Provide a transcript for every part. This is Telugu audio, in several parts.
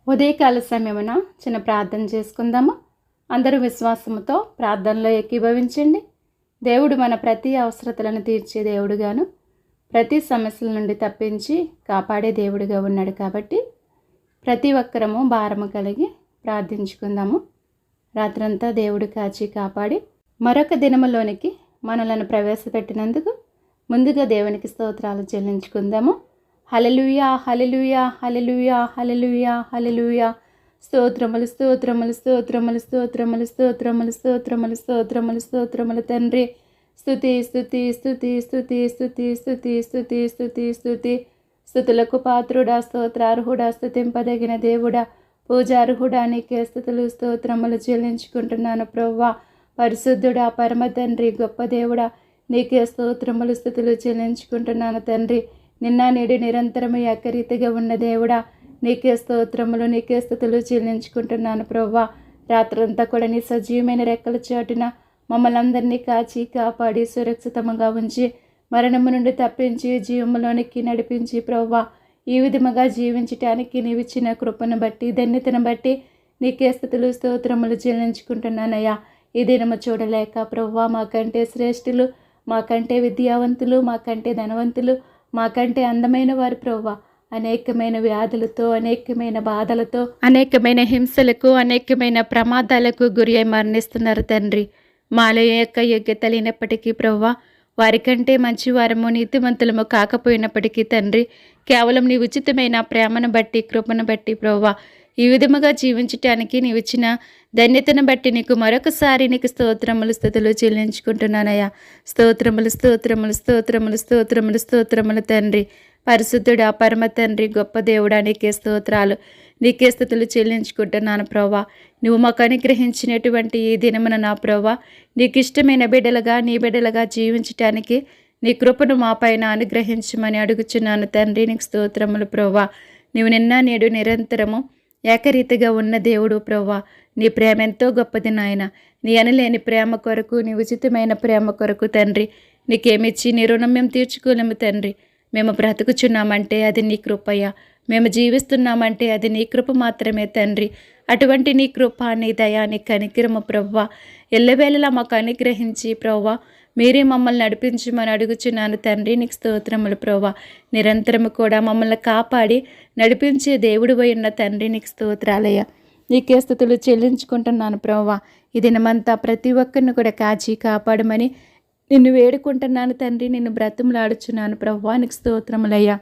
ఉదయకాల సమయమున చిన్న ప్రార్థన చేసుకుందాము. అందరూ విశ్వాసముతో ప్రార్థనలో ఏకీభవించండి. దేవుడు మన ప్రతి అవసరతలను తీర్చే దేవుడుగాను, ప్రతి సమస్యల నుండి తప్పించి కాపాడే దేవుడిగా ఉన్నాడు. కాబట్టి ప్రతి ఒక్కరము భారము కలిగి ప్రార్థించుకుందాము. రాత్రంతా దేవుడు కాచి కాపాడి మరొక దినములోనికి మనలను ప్రవేశపెట్టినందుకు ముందుగా దేవునికి స్తోత్రాలు చెల్లించుకుందాము. హల్లెలూయా, హల్లెలూయా, హల్లెలూయా, హల్లెలూయా, హల్లెలూయా. స్తోత్రములు, స్తోత్రములు, స్తోత్రములు, స్తోత్రములు, స్తోత్రములు, స్తోత్రములు, స్తోత్రములు, స్తోత్రములు తండ్రి. స్తుతి, స్తుతి, స్తుతి, స్తుతి, స్తుతి, స్తుతి, స్తుతి, స్తుతి, స్తుతి. స్తుతులకు పాత్రుడా, స్తోత్రార్హుడా, స్తుతింపదగిన దేవుడా, పూజార్హుడా, నీకే స్తుతులు స్తోత్రములు చెల్లించుకుంటున్నాను ప్రభువా. పరిశుద్ధుడా, పరమ తండ్రి, గొప్ప దేవుడా, నీకే స్తోత్రములు స్తుతులు చెల్లించుకుంటున్నాను తండ్రి. నిన్న నేడు నిరంతరము ఏకరీతిగా ఉన్న దేవుడా, నీకే స్తోత్రములు, నీకే స్తుతులు చెల్లించుకుంటున్నాను ప్రభువా. రాత్రంతా కూడా నీ సజీవమైన రెక్కల చాటున మమ్మల్ని అందరినీ కాచి కాపాడి సురక్షితముగా ఉంచి మరణము నుండి తప్పించి జీవములోనికి నడిపించి ప్రభువా, ఈ విధముగా జీవించటానికి నీవిచ్చిన కృపను బట్టి ధన్యతను బట్టి నీకే స్తుతులు స్తోత్రములు చెల్లించుకుంటున్నానయ్యా. ఈ దినము చూడలేక ప్రభువా, మాకంటే శ్రేష్ఠులు, మాకంటే విద్యావంతులు, మాకంటే ధనవంతులు, మాకంటే అందమైన వారు ప్రభువా అనేకమైన వ్యాధులతో, అనేకమైన బాధలతో, అనేకమైన హింసలకు, అనేకమైన ప్రమాదాలకు గురి అయి మరణిస్తున్నారు తండ్రి. మాలో యొక్క యోగ్యత లేనప్పటికీ ప్రభువా, వారికంటే మంచివారము నీతిమంతులము కాకపోయినప్పటికీ తండ్రి, కేవలం నీ ఉచితమైన ప్రేమను బట్టి కృపను బట్టి ప్రభువా ఈ విధముగా జీవించటానికి నీవిచ్చిన ధన్యతను బట్టి నీకు మరొకసారి నీకు స్తోత్రములు స్తుతులు చెల్లించుకుంటున్నానయ్యా. స్తోత్రములు, స్తోత్రములు, స్తోత్రములు, స్తోత్రములు, స్తోత్రములు తండ్రి. పరిశుద్ధుడా, పరమ తండ్రి, గొప్ప దేవుడా, నీకే స్తోత్రాలు, నీకే స్తుతులు చెల్లించుకుంటున్నాను ప్రభువా. నువ్వు మాకు అనుగ్రహించినటువంటి ఈ దినమున నా ప్రభువా, నీకు ఇష్టమైన బిడ్డలుగా నీ బిడ్డలుగా జీవించటానికి నీ కృపను మా పైన అనుగ్రహించమని అడుగుచున్నాను తండ్రి. నీకు స్తోత్రములు ప్రభువా. నీవు నిన్న నేడు నిరంతరము ఏకరీతిగా ఉన్న దేవుడు ప్రభువా. నీ ప్రేమ ఎంతో గొప్పది నాయన. నీ అనలేని ప్రేమ కొరకు, నీ ఉచితమైన ప్రేమ కొరకు తండ్రి, నీకేమిచ్చి నీ రుణం మేము తీర్చుకోలేము తండ్రి. మేము బ్రతుకుచున్నామంటే అది నీ కృపయ్యా. మేము జీవిస్తున్నామంటే అది నీ కృప మాత్రమే తండ్రి. అటువంటి నీ కృప, నీ దయా, నీ కనికరము ప్రభువా ఎల్లవేళలా మాకు అనుగ్రహించి ప్రభువా మీరే మమ్మల్ని నడిపించమని అడుగుచున్నాను తండ్రి. నీకు స్తోత్రములు ప్రభువా. నిరంతరము కూడా మమ్మల్ని కాపాడి నడిపించే దేవుడు ఉన్న తండ్రి, నీకు స్తోత్రాలయ్యా. నీకే స్తుతులు చెల్లించుకుంటున్నాను ప్రభువా. ఈ దినమంతా ప్రతి ఒక్కరిని కూడా కాచి కాపాడమని నిన్ను వేడుకుంటున్నాను తండ్రి. నిన్ను బ్రతిమలాడుచున్నాను ప్రభువా. నీకు స్తోత్రములయ్యా.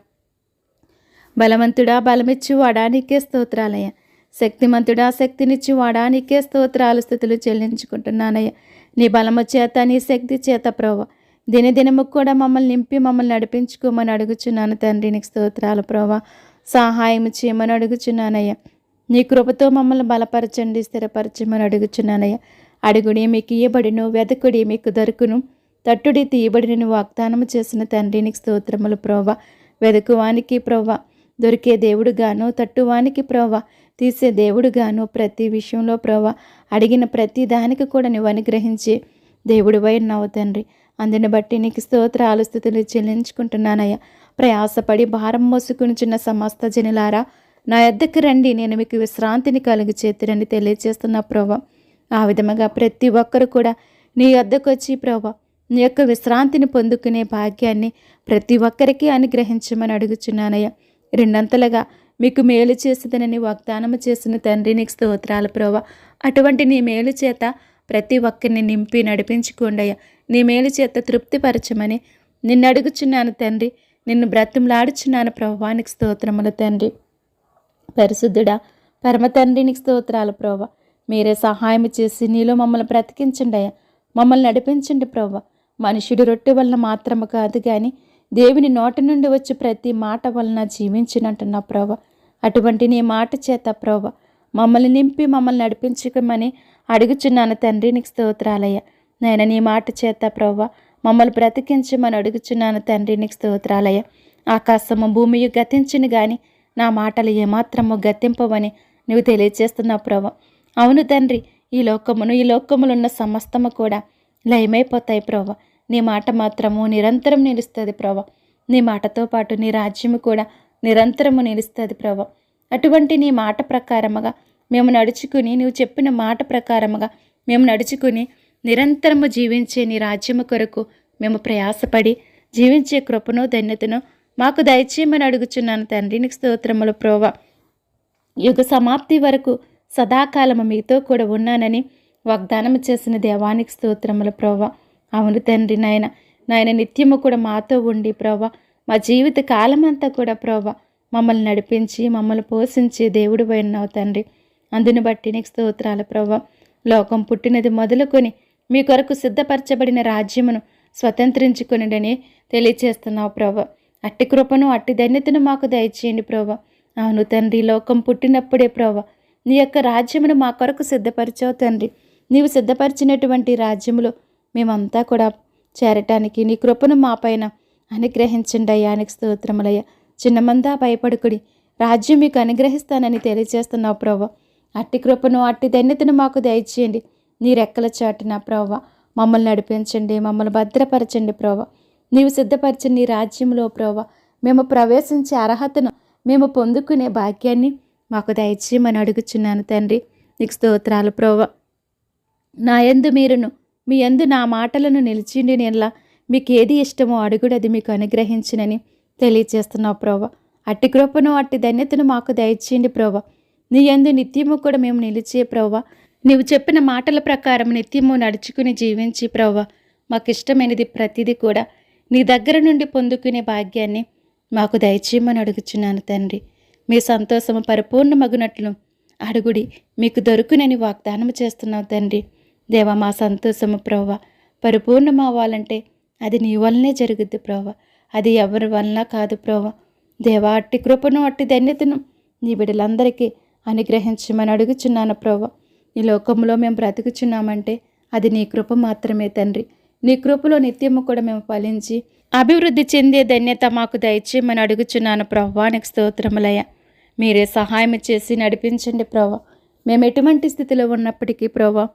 బలవంతుడా, బలమిచ్చి వాడా, నీకే స్తోత్రాలయ్యా. శక్తిమంతుడా, శక్తినిచ్చి వాడా, నీకే స్తోత్రాలు స్తుతులు చెల్లించుకుంటున్నానయ్యా. నీ బలము చేత, నీ శక్తి చేత ప్రభువా దినదినము కూడా మమ్మల్ని నింపి మమ్మల్ని నడిపించుకోమని అడుగుచున్నాను తండ్రి. నీకు స్తోత్రాలు ప్రభువా. సహాయం చేయమని అడుగుచున్నానయ్యా. నీ కృపతో మమ్మల్ని బలపరచండి, స్థిరపరచమని అడుగుచున్నానయ్యా. అడుగుడి మీకు ఇయ్యబడిను, వెదకుడి మీకు దొరుకును, తట్టుడి తీయబడిని వాగ్దానము చేసిన తండ్రి. నీకు స్తోత్రములు ప్రభువా. వెదకువానికి ప్రభువా దొరికే దేవుడుగాను, తట్టువానికి ప్రభువా తీసే దేవుడుగాను, ప్రతి విషయంలో ప్రభువా అడిగిన ప్రతి దానికి కూడా నువ్వు అనుగ్రహించి దేవుడివై ఉన్నావు తండ్రి. అందుని బట్టి నీకు స్తోత్రాలు స్తుతులు చెల్లించుకుంటున్నానయ్యా. ప్రయాసపడి భారం మోసుకునిచున్న సమస్త జనులారా నా యొద్దకు రండి, నేను మీకు విశ్రాంతిని కలుగు చేతురని తెలియజేస్తున్నా ప్రభువా. ఆ విధముగా ప్రతి ఒక్కరు కూడా నీ యొద్దకు వచ్చి ప్రభువా నీ యొక్క విశ్రాంతిని పొందుకునే భాగ్యాన్ని ప్రతి ఒక్కరికి అనుగ్రహించమని అడుగుచున్నానయ్యా. రెండంతలుగా మీకు మేలు చేసేదనని వాగ్దానము చేసిన తండ్రి. నీకు స్తోత్రాలు ప్రభువా. అటువంటి నీ మేలు చేత ప్రతి ఒక్కరిని నింపి నడిపించుకోండయ్యా. నీ మేలు చేత తృప్తిపరచమని నిన్ను అడుగుచున్నాను తండ్రి. నిన్ను బ్రతిమలాడుచున్నాను ప్రభువా. నీకు స్తోత్రములు తండ్రి. పరిశుద్ధుడా, పరమ తండ్రి, నీకు స్తోత్రాలు ప్రభువా. మీరే సహాయం చేసి నీలో మమ్మల్ని బ్రతికించండి అయ్యా. మమ్మల్ని నడిపించండి ప్రభువా. మనుషుడి రొట్టె వలన మాత్రము కాదు కానీ దేవుని నోటి నుండి వచ్చి ప్రతి మాట వలన జీవించినట్టున్నా ప్రభువా. అటువంటి నీ మాట చేత ప్రభువా మమ్మల్ని నింపి మమ్మల్ని నడిపించమని అడుగుచున్నాను తండ్రి. నీకు స్తోత్రాలయ్యా. నేను నీ మాట చేత ప్రభువా మమ్మల్ని బ్రతికించమని అడుగుచున్నాను తండ్రి. నీకు స్తోత్రాలయ్యా. ఆకాశము భూమియు గతించును గాని నా మాటలు ఏమాత్రము గతింపవని నువ్వు తెలియజేస్తున్నావు ప్రభువా. అవును తండ్రి, ఈ లోకములో ఉన్న సమస్తము కూడా లయమైపోతాయి ప్రభువా. నీ మాట మాత్రము నిరంతరం నిలుస్తుంది ప్రభువా. నీ మాటతో పాటు నీ రాజ్యము కూడా నిరంతరము నిలుస్తుంది ప్రభువా. అటువంటి నీ మాట ప్రకారముగా మేము నడుచుకుని, నీవు చెప్పిన మాట ప్రకారముగా మేము నడుచుకుని నిరంతరము జీవించే నీ రాజ్యము కొరకు మేము ప్రయాసపడి జీవించే కృపను ధన్యతను మాకు దయచేయమని అడుగుచున్నాను తండ్రి. నీకు స్తోత్రములు ప్రోవా. యుగ సమాప్తి వరకు సదాకాలము మీతో కూడా ఉన్నానని వాగ్దానం చేసిన దేవానికి స్తోత్రములు ప్రోవా. అవును తండ్రి, నాయన నిత్యము కూడా మాతో ఉండి ప్రోవా, మా జీవిత కాలమంతా కూడా ప్రోవా మమ్మల్ని నడిపించి మమ్మల్ని పోషించి దేవుడు ఉన్నావు తండ్రి. అందుని బట్టి నీకు స్తోత్రాలు ప్రోవా. లోకం పుట్టినది మొదలుకొని మీ కొరకు సిద్ధపరచబడిన రాజ్యమును స్వతంత్రించుకునిడని తెలియచేస్తున్నావు ప్రోవా. అట్టి కృపను అట్టి ధన్యతను మాకు దయచేయండి ప్రోవా. అవును తండ్రి, లోకం పుట్టినప్పుడే ప్రోవా నీ యొక్క రాజ్యమును మా కొరకు సిద్ధపరిచావు తండ్రి. నీవు సిద్ధపరిచినటువంటి రాజ్యములో మేమంతా కూడా చేరటానికి నీ కృపను మా పైన అనుగ్రహించండి అయ్యా. నీకు స్తోత్రములయ్యా. చిన్నమందా భయపడుకుడి, రాజ్యం మీకు అనుగ్రహిస్తానని తెలియజేస్తున్నావు ప్రోవా. అట్టి కృపను అట్టి ధన్యతను మాకు దయచేయండి. నీ రెక్కల చాటున ప్రోవా మమ్మల్ని నడిపించండి, మమ్మల్ని భద్రపరచండి ప్రోవా. నీవు సిద్ధపరిచిన నీ రాజ్యంలో ప్రోవా మేము ప్రవేశించే అర్హతను మేము పొందుకునే భాగ్యాన్ని మాకు దయచేయమని అడుగుచున్నాను తండ్రి. నీకు స్తోత్రాలు ప్రోవా. నా యందు మీరును మీ యందు నా మాటలను నిలిచిండి నేలా మీకు ఏది ఇష్టమో అడుగుడు అది మీకు అనుగ్రహించినని తెలియచేస్తున్నావు ప్రోవా. అట్టి కృపను అట్టి ధన్యతను మాకు దయచేయండి ప్రోవా. నీ యందు నిత్యము కూడా మేము నిలిచే ప్రోవా, నీవు చెప్పిన మాటల ప్రకారం నిత్యము నడుచుకుని జీవించి ప్రోవా మాకు ఇష్టమైనది ప్రతిదీ కూడా నీ దగ్గర నుండి పొందుకునే భాగ్యాన్ని మాకు దయచేయమని అడుగుచున్నాను తండ్రి. మీ సంతోషము పరిపూర్ణమగునట్లు అడుగుడి మీకు దొరుకునని వాగ్దానం చేస్తున్నావు తండ్రి. దేవా, మా సంతోషము ప్రోవా పరిపూర్ణమవ్వాలంటే అది నీ వల్లనే జరుగుద్ది ప్రోవా, అది ఎవరి వలన కాదు ప్రోవా. దేవా, అట్టి కృపను అట్టి ధన్యతను నీ బిడ్డలందరికీ అనుగ్రహించమని అడుగుచున్నాను ప్రోవా. ఈ లోకంలో మేము బ్రతుకుచున్నామంటే అది నీ కృప మాత్రమే తండ్రి. నీ కృపలో నిత్యము కూడా మేము ఫలించి అభివృద్ధి చెందే ధన్యత మాకు దయచేయమని అడుగుచున్నాను ప్రోవా. నీకు స్తోత్రములయ్యా. మీరే సహాయం చేసి నడిపించండి ప్రోవా. మేము ఎటువంటి స్థితిలో ఉన్నప్పటికీ ప్రోవా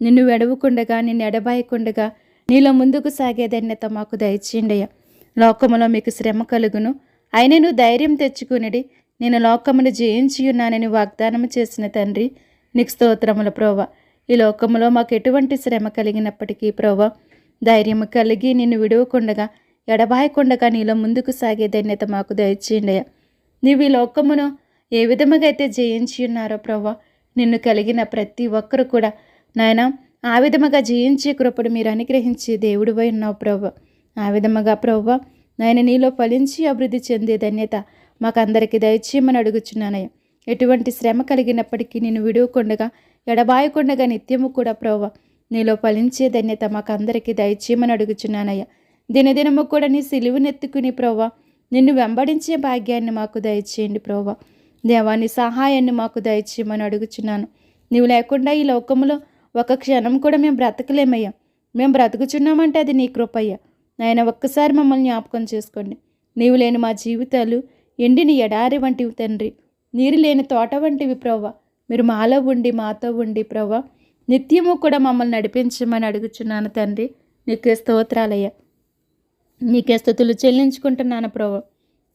నిన్ను వెడవకుండగా, నిన్ను ఎడబాయకుండగా నీలో ముందుకు సాగే ధన్యత మాకు దయచేయండి అయ్యా. లోకములో మీకు శ్రమ కలుగును, అయినను ధైర్యం తెచ్చుకునిడి, నేను లోకమును జయించి ఉన్నానని వాగ్దానం చేసిన తండ్రి. నీకు స్తోత్రములు ప్రోవా. ఈ లోకములో మాకు ఎటువంటి శ్రమ కలిగినప్పటికీ ప్రోవా ధైర్యము కలిగి నిన్ను విడవకుండగా ఎడబాయకుండగా నీలో ముందుకు సాగే ధన్యత మాకు దయచేయండి అయ్యా. నీవు ఈ లోకమును ఏ విధముగా అయితే జయించి ఉన్నారో ప్రోవా నిన్ను కలిగిన ప్రతి ఒక్కరు కూడా నాయన ఆ విధముగా జయించే కృపను మీరు అనుగ్రహించి దేవుడివై ఉన్నావు ప్రోవా. ఆ విధముగా ప్రోవా నాయన నీలో ఫలించి అభివృద్ధి చెందే ధన్యత మాకందరికీ దయచేయమని అడుగుచున్నానయ్య. ఎటువంటి శ్రమ కలిగినప్పటికీ నేను విడవకుండగా ఎడబాయకుండగా నిత్యము కూడా ప్రోవా నీలో ఫలించే ధన్యత మాకందరికీ దయచేయమని అడుగుచున్నానయ్య. దినదినము కూడా నీ సిలువనెత్తుకుని ప్రోవా నిన్ను వెంబడించే భాగ్యాన్ని మాకు దయచేయండి ప్రోవా. దేవా, నీ సహాయాన్ని మాకు దయచేయమని అడుగుచున్నాను. నీవు లేకుండా ఈ లోకంలో ఒక క్షణం కూడా మేము బ్రతకలేమయ్యా. మేము బ్రతుకుచున్నామంటే అది నీ కృపయ్యా. నాయన ఒక్కసారి మమ్మల్ని జ్ఞాపకం చేసుకోండి. నీవు లేని మా జీవితాలు ఎండిని ఎడారి వంటివి తండ్రి, నీరు లేని తోట వంటివి ప్రోవా. మీరు మాలో ఉండి మాతో ఉండి ప్రోవా నిత్యము కూడా మమ్మల్ని నడిపించమని అడుగుచున్నాను తండ్రి. నీకే స్తోత్రాలయ్యా. నీకే స్తుతులు చెల్లించుకుంటున్నాను ప్రోవా.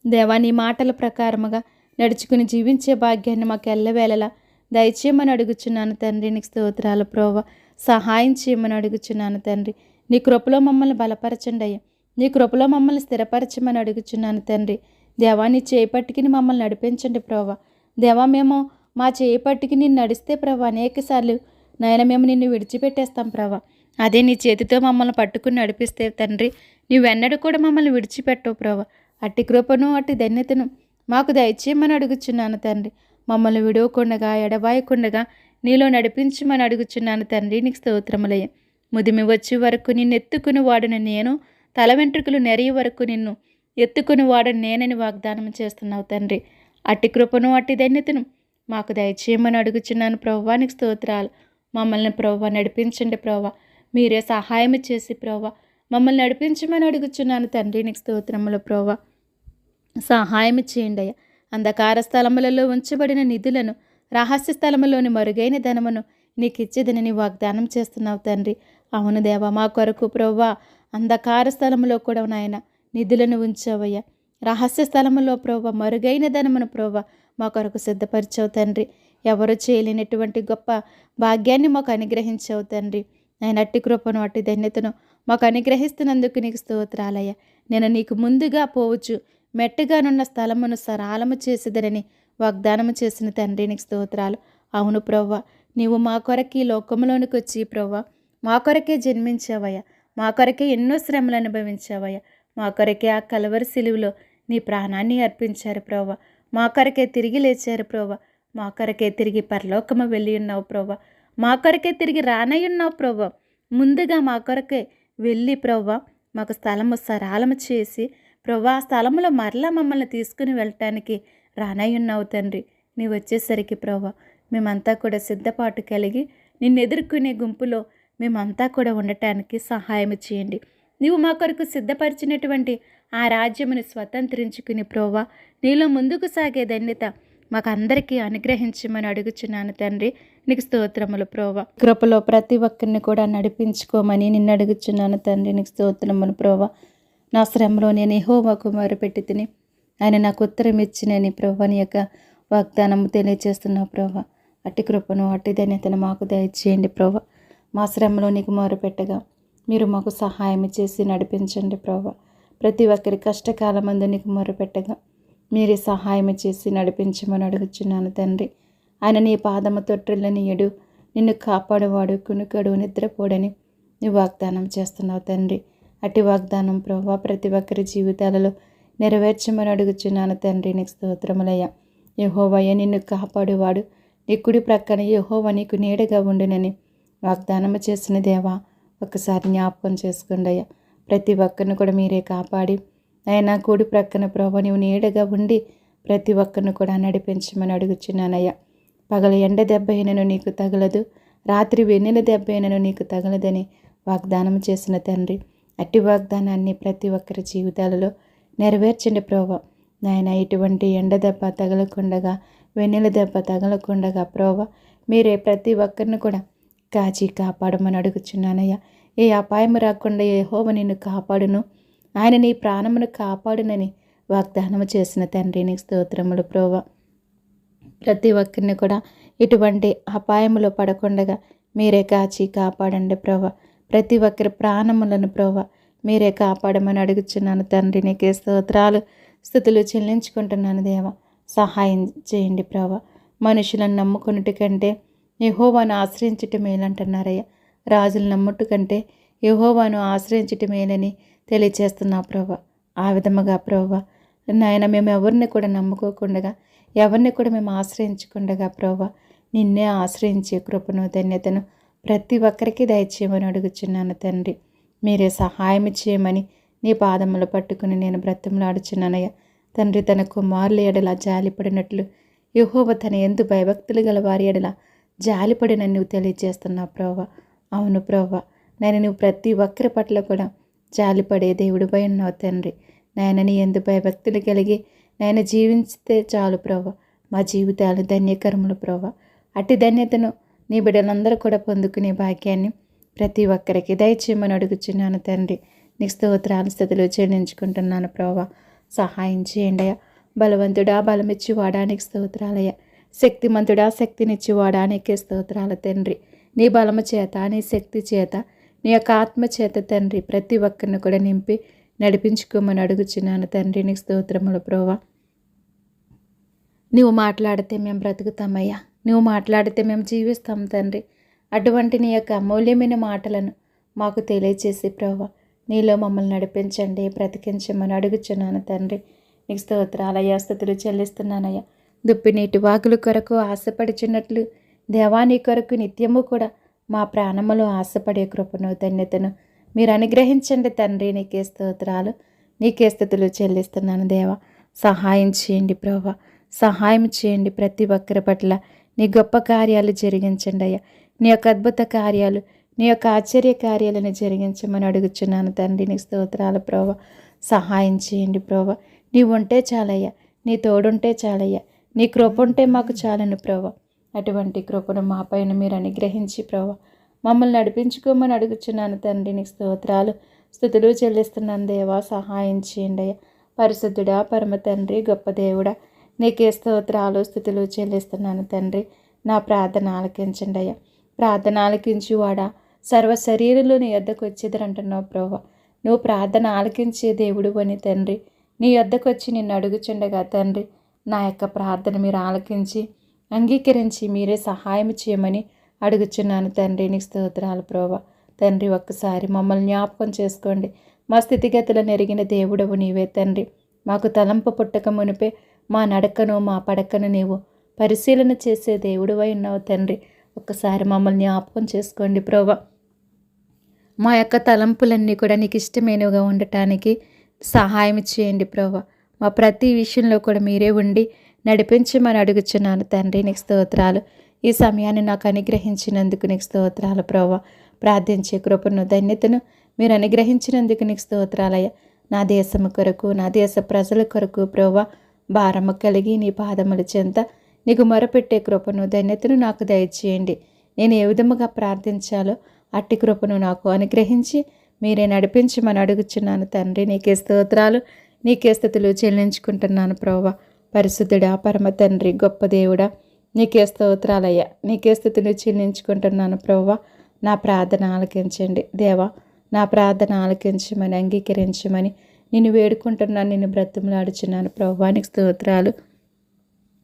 దేవా, నీ మాటల ప్రకారముగా నడుచుకుని జీవించే భాగ్యాన్ని మాకు ఎల్లవేళలా దయచేయమని అడుగుచున్నాను తండ్రి. నీకు స్తోత్రాలు ప్రోవా. సహాయం చేయమని అడుగుచున్నాను తండ్రి. నీ కృపలో మమ్మల్ని బలపరచండి అయ్యా. నీ కృపలో మమ్మల్ని స్థిరపరచమని అడుగుచున్నాను తండ్రి. దేవా, నీ చేపట్టుకుని మమ్మల్ని నడిపించండి ప్రోవా. దేవా, మేము మా చేపట్టుకి నిన్ను నడిస్తే ప్రభా అనేకసార్లు నాయన మేము నిన్ను విడిచిపెట్టేస్తాం ప్రభా. అదే నీ చేతితో మమ్మల్ని పట్టుకుని నడిపిస్తే తండ్రి నువ్వెన్నడూ కూడా మమ్మల్ని విడిచిపెట్టవు ప్రభా. అట్టి కృపను అట్టి ధన్యతను మాకు దయచేయమని అడుగుచున్నాను తండ్రి. మమ్మల్ని విడవకుండగా ఎడబాయకుండగా నీలో నడిపించమని అడుగుచున్నాను తండ్రి. నీకు స్తోత్రములయ్య. ముదిమి వచ్చే వరకు నిన్ను ఎత్తుకుని వాడును నేను, తల వెంట్రుకలు నెరయ వరకు నిన్ను ఎత్తుకుని వాడును నేనని వాగ్దానం చేస్తున్నావు తండ్రి. అట్టి కృపను అట్టి ధన్యతను మాకు దయచేయమని అడుగుచున్నాను ప్రభువా. నీకు స్తోత్రాలు. మమ్మల్ని ప్రభువా నడిపించండి ప్రభువా. మీరే సహాయం చేసి ప్రభువా మమ్మల్ని నడిపించమని అడుగుచున్నాను తండ్రి. నీకు స్తోత్రములు ప్రభువా. సహాయం చేయండి అయ్యా. అంధకార స్థలములలో ఉంచబడిన నిధులను, రహస్య స్థలములోని మరుగైన ధనమును నీకు ఇచ్చేదని వాగ్దానం చేస్తున్నావు తండ్రి. అవును దేవా, మా కొరకు ప్రభువా అంధకార స్థలములో కూడా నాయన నిధులను ఉంచావయ్యా. రహస్య స్థలములో ప్రభువా మరుగైన ధనమును ప్రభువా మా కొరకు సిద్ధపరిచావు తండ్రి. ఎవరు చేయలేనటువంటి గొప్ప భాగ్యాన్ని మాకు అనుగ్రహించావు తండ్రి. నేను అట్టి కృపను అట్టి ధన్యతను మాకు అనుగ్రహిస్తున్నందుకు నీకు స్తోత్రాలయ్య. నేను నీకు ముందుగా పోవచ్చు మెట్టగానున్న స్థలమును సరాలము చేసేదనని వాగ్దానము చేసిన తండ్రి నీకు స్తోత్రాలు. అవును ప్రవ్వ, నీవు మా కొరకు ఈ లోకంలోనికి వచ్చి ప్రవ్వ మా కొరకే జన్మించావయ్యా. మా కొరకే ఎన్నో శ్రమలు అనుభవించావయ్యా. మా కొరకే ఆ కలవరి సిలువలో నీ ప్రాణాన్ని అర్పించారు ప్రవ్వ. మా కొరకే తిరిగి లేచారు ప్రవ్వ. మా కొరకే తిరిగి పరలోకము వెళ్ళి ఉన్నావు ప్రవ్వ. మా కొరకే తిరిగి రానయ్యున్నావు ప్రవ్వ. ముందుగా మా కొరకే వెళ్ళి ప్రవ్వ మాకు స్థలము సరాలము చేసి ప్రవ్వ ఆ స్థలంలో మరలా మమ్మల్ని తీసుకుని వెళ్ళటానికి రానయ్యున్నావు తండ్రి. నీవు వచ్చేసరికి ప్రవ్వ మేమంతా కూడా సిద్ధపాటు కలిగి నిన్ను ఎదుర్కొనే గుంపులో మేమంతా కూడా ఉండటానికి సహాయం చేయండి. నీవు మా కొరకు సిద్ధపరిచినటువంటి ఆ రాజ్యమును స్వతంత్రించుకుని ప్రోవా నీలో ముందుకు సాగే ధన్యత మాకందరికీ అనుగ్రహించమని అడుగుచున్నాను తండ్రి. నీకు స్తోత్రములు ప్రోవా. కృపలో ప్రతి ఒక్కరిని కూడా నడిపించుకోమని నిన్ను అడుగుచున్నాను తండ్రి. నీకు స్తోత్రములు ప్రోవా. నా శ్రమలో నేను యెహోవాకు మొరపెట్టి తిని ఆయన నాకు ఉత్తరం ఇచ్చినని ప్రోవా నీ యొక్క వాగ్దానము తెలియజేస్తున్నావు ప్రోవా. అట్టి కృపను అట్టి ధన్యతను మాకు దయచేయండి ప్రోవా. మా శ్రమలో నీకు మొరపెట్టగా మీరు మాకు సహాయం చేసి నడిపించండి ప్రోవా. ప్రతి ఒక్కరి కష్టకాలమందు నీకు మొరపెట్టగా మీరే సహాయం చేసి నడిపించమని అడుగుచున్నాను తండ్రి. ఆయన నీ పాదము తొట్టిల్లనియడు, నిన్ను కాపాడువాడు కునుకడు నిద్రపోడని నీ వాగ్దానం చేస్తున్నావు తండ్రి. అట్టి వాగ్దానం ప్రోవా ప్రతి ఒక్కరి జీవితాలలో నెరవేర్చమని అడుగుచున్నాను తండ్రి. నీకు స్తోత్రములయ్యా. యెహోవా నిన్ను కాపాడువాడు, నీ కుడి ప్రక్కన యెహోవా నీకు నీడగా ఉండునని వాగ్దానము చేసిన దేవా ఒక్కసారి జ్ఞాపకం చేసుకోండి అయ్యా. ప్రతి ఒక్కరిని కూడా మీరే కాపాడి ఆయన కుడి ప్రక్కన ప్రోవా నీవు నీడగా ఉండి ప్రతి ఒక్కరిని కూడా నడిపించమని అడుగుచున్నానయ్యా. పగలు ఎండ దెబ్బ అయినను నీకు తగలదు, రాత్రి వెన్నెల దెబ్బ అయినను నీకు తగలదని వాగ్దానం చేసిన తండ్రి. అట్టి వాగ్దానాన్ని ప్రతి ఒక్కరి జీవితాలలో నెరవేర్చండి ప్రోవా. నాయన ఇటువంటి ఎండ దెబ్బ తగలకుండగా వెన్నెల దెబ్బ తగలకుండగా ప్రోవా మీరే ప్రతి ఒక్కరిని కూడా కాచి కాపాడమని అడుగుచున్నానయ్యా. ఏ అపాయం రాకుండా యెహోవా నిన్ను కాపాడును, ఆయన నీ ప్రాణమును కాపాడునని వాగ్దానము చేసిన తండ్రి. నీకు స్తోత్రములు ప్రోవా. ప్రతి ఒక్కరిని కూడా ఇటువంటి అపాయములో పడకుండగా మీరే కాచి కాపాడండి ప్రోవా. ప్రతి ఒక్కరి ప్రాణములను ప్రోవా మీరే కాపాడమని అడుగుచున్నాను తండ్రి. నీకే స్తోత్రాలు స్తుతులు చెల్లించుకుంటున్నాను దేవా. సహాయం చేయండి ప్రోవా. మనుషులను నమ్ముకున్నట్టు కంటే యెహోవాను ఆశ్రయించుట మేలంటున్నారయ్యా. రాజులు నమ్ముట కంటే యెహోవాను ఆశ్రయించుట మేలని తెలియచేస్తున్నా ప్రోవా. ఆ విధముగా ప్రోవా నాయన మేము ఎవరిని కూడా నమ్ముకోకుండా ఎవరిని కూడా మేము ఆశ్రయించకుండా ప్రోవా నిన్నే ఆశ్రయించే కృపను ధన్యతను ప్రతి ఒక్కరికి దయచేయమని అడుగుచున్నాను తండ్రి. మీరే సహాయం చేయమని నీ పాదములు పట్టుకుని నేను బ్రతిమలాడుచున్నానయ్యా. తండ్రి తన కుమారుల ఎడల జాలిపడినట్లు యెహోవా తన యందు భయభక్తులు గల వారి ఎడల జాలిపడినని నువ్వు తెలియజేస్తున్నావు ప్రోవా. అవును ప్రోవా, నేను నువ్వు ప్రతి ఒక్కరి పట్ల కూడా జాలిపడే దేవుడిపై ఉన్నావు తండ్రి. నాయన నీ యందు భయభక్తులు కలిగి నాయన జీవించితే చాలు ప్రోవా. మా జీవితాలు ధన్యకరములు ప్రోవా. అట్టి ధన్యతను నీ బిడ్డలందరూ కూడా పొందుకునే భాగ్యాన్ని ప్రతి ఒక్కరికి దయచేయమని అడుగుచున్నాను తండ్రి. నీకు స్తోత్రాలు స్తుతులు చెల్లించుకుంటున్నాను ప్రోవా. సహాయం చేయండి అయ్యా. బలవంతుడా బలమిచ్చి వాడానికి స్తోత్రాలయ్యా. శక్తిమంతుడా శక్తినిచ్చి వాడానికే స్తోత్రాలు తండ్రి. నీ బలము చేత నీ శక్తి చేత నీ యొక్క ఆత్మ చేత తండ్రి ప్రతి ఒక్కరిని కూడా నింపి నడిపించుకోమని అడుగుచున్నాను తండ్రి. నీకు స్తోత్రములు ప్రోవా. నువ్వు మాట్లాడితే మేము బ్రతుకుతామయ్యా. నువ్వు మాట్లాడితే మేము జీవిస్తాం తండ్రి. అటువంటి నీ యొక్క అమూల్యమైన మాటలను మాకు తెలియచేసి ప్రోవా నీలో మమ్మల్ని నడిపించండి, బ్రతికించమని అడుగుచున్నాను తండ్రి. నీకు స్తోత్రాలయ్యా స్తుతులు చెల్లిస్తున్నానయ్యా. దుప్పి నీటి వాగుల కొరకు ఆశపడుచున్నట్లు దేవా నీ కొరకు నిత్యము కూడా మా ప్రాణములో ఆశపడే కృపను ధన్యతను మీరు అనుగ్రహించండి తండ్రి. నీకే స్తోత్రాలు నీకే స్తుతులు చెల్లిస్తున్నాను దేవా. సహాయం చేయండి ప్రోవా. సహాయం చేయండి ప్రతి ఒక్కరి పట్ల నీ గొప్ప కార్యాలు జరిగించండి అయ్యా. నీ యొక్క అద్భుత కార్యాలు నీ యొక్క ఆశ్చర్య కార్యాలను జరిగించమని అడుగుచున్నాను తండ్రి. నీకు స్తోత్రాలు ప్రోవా. సహాయం చేయండి ప్రోవా. నీవు ఉంటే చాలయ్యా, నీ తోడుంటే చాలయ్యా, నీ కృప ఉంటే మాకు చాలను ప్రోవా. అటువంటి కృపను మా పైన మీరు అనుగ్రహించి ప్రోవా మమ్మల్ని నడిపించుకోమని అడుగుచున్నాను తండ్రి. నీకు స్తోత్రాలు స్తుతులు చెల్లిస్తున్నాను దేవా. సహాయం చేయండి అయ్యా. పరిశుద్ధుడా పరమ తండ్రి గొప్ప దేవుడా నీకే స్తోత్రాలు స్తుతులు చెల్లిస్తున్నాను తండ్రి. నా ప్రార్థన ఆలకించండి అయ్యా. ప్రార్థన ఆలకించువాడా సర్వ శరీరంలో నీ యొద్దకు వచ్చేదరంటున్నావు ప్రభా. నువ్వు ప్రార్థన ఆలకించే దేవుడు అని తండ్రి, నీ యొద్దకు వచ్చి నిన్ను అడుగుచుండగా తండ్రి, నా యొక్క ప్రార్థన మీరు ఆలకించి అంగీకరించి మీరే సహాయం చేయమని అడుగుచున్నాను తండ్రి. నీకు స్తోత్రాలు ప్రభా. తండ్రి ఒక్కసారి మమ్మల్ని జ్ఞాపకం చేసుకోండి. మా స్థితిగతులను ఎరిగిన దేవుడవు నీవే తండ్రి. మాకు తలంపు పుట్టక మునిపే మా నడకను మా పడకను నీవు పరిశీలన చేసే దేవుడివై ఉన్నావు తండ్రి. ఒక్కసారి మమ్మల్ని జ్ఞాపకం చేసుకోండి ప్రభా. మా యొక్క తలంపులన్నీ కూడా నీకు ఇష్టమైనవిగా ఉండటానికి సహాయం చేయండి ప్రభా. మా ప్రతి విషయంలో కూడా మీరే ఉండి నడిపించమని అడుగుచున్నాను తండ్రి. నీకు స్తోత్రాలు. ఈ సమయాన్ని నాకు అనుగ్రహించినందుకు నీకు స్తోత్రాలు ప్రభా. ప్రార్థించే కృపను ధన్యతను మీరు అనుగ్రహించినందుకు నీకు స్తోత్రాలయ్యా. నా దేశము కొరకు నా దేశ ప్రజల కొరకు ప్రభా భారము కలిగి నీ పాదముల చెంత నీకు మొరపెట్టే కృపను ధన్యతను నాకు దయచేయండి. నేను ఏ విధముగా ప్రార్థించాలో అట్టి కృపను నాకు అనుగ్రహించి మీరే నడిపించమని అడుగుచున్నాను తండ్రి. నీకే స్తోత్రాలు నీకే స్తుతులు చెల్లించుకుంటున్నాను ప్రభా. పరిశుద్ధుడా పరమ తండ్రి గొప్ప దేవుడా నీకే స్తోత్రాలయ్యా. నీకే స్తుతులు చెల్లించుకుంటున్నాను ప్రభా. నా ప్రార్థన ఆలకించండి దేవా. నా ప్రార్థన ఆలకించమని అంగీకరించమని నిన్ను వేడుకుంటున్నాను, నిన్ను బ్రతిమలాడుచున్నాను ప్రభా. నీకు స్తోత్రాలు.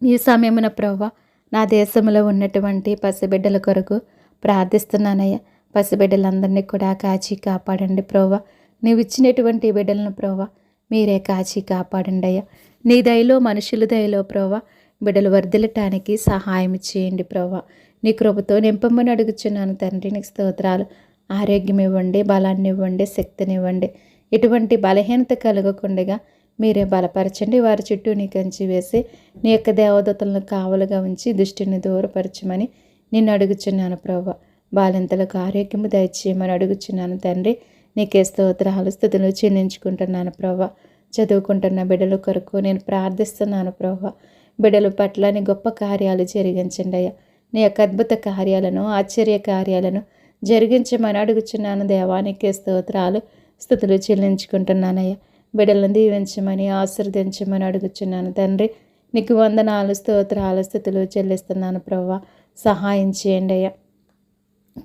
ఈ సమయమున ప్రభా నా దేశంలో ఉన్నటువంటి పసిబిడ్డల కొరకు ప్రార్థిస్తున్నానయ్యా. పసిబిడ్డలందరినీ కూడా కాచి కాపాడండి ప్రభా. నీవు ఇచ్చినటువంటి బిడ్డలను ప్రభా మీరే కాచి కాపాడండి అయ్యా. నీ దయలో మనుషుల దయలో ప్రభా బిడ్డలు వర్ధిల్లటానికి సహాయం చేయండి ప్రభా. నీ కృపతో నింపమని అడుగుచున్నాను తండ్రి. నీకు స్తోత్రాలు. ఆరోగ్యం ఇవ్వండి, బలాన్ని ఇవ్వండి, శక్తిని ఇవ్వండి. ఎటువంటి బలహీనత కలగకుండా మీరే బలపరచండి. వారి చుట్టూ నీ కంచి వేసి నీ యొక్క దేవదూతలను కావలుగా ఉంచి దృష్టిని దూరపరచమని నిన్ను అడుగుచున్నాను ప్రభా. బాలింతలకు ఆరోగ్యము దయచేయమని అడుగుచున్నాను తండ్రి. నీకే స్తోత్రాలు స్తుతులు చెల్లించుకుంటున్నాను ప్రభా. చదువుకుంటున్న బిడ్డల కొరకు నేను ప్రార్థిస్తున్నాను ప్రభా. బిడ్డల పట్ల నీ గొప్ప కార్యాలు జరిగించండి అయ్యా. నీ యొక్క అద్భుత కార్యాలను ఆశ్చర్య కార్యాలను జరిగించమని అడుగుచున్నాను దేవా. నీకే స్తోత్రాలు స్తుతులు చెల్లించుకుంటున్నానయ్యా. బిడ్డలను దీవించమని ఆశీర్వదించమని అడుగుచున్నాను తండ్రి. నీకు వందనాలు స్తోత్రాలు స్తుతులు చెల్లిస్తున్నాను ప్రభా. సహాయం చేయండి అయ్యా.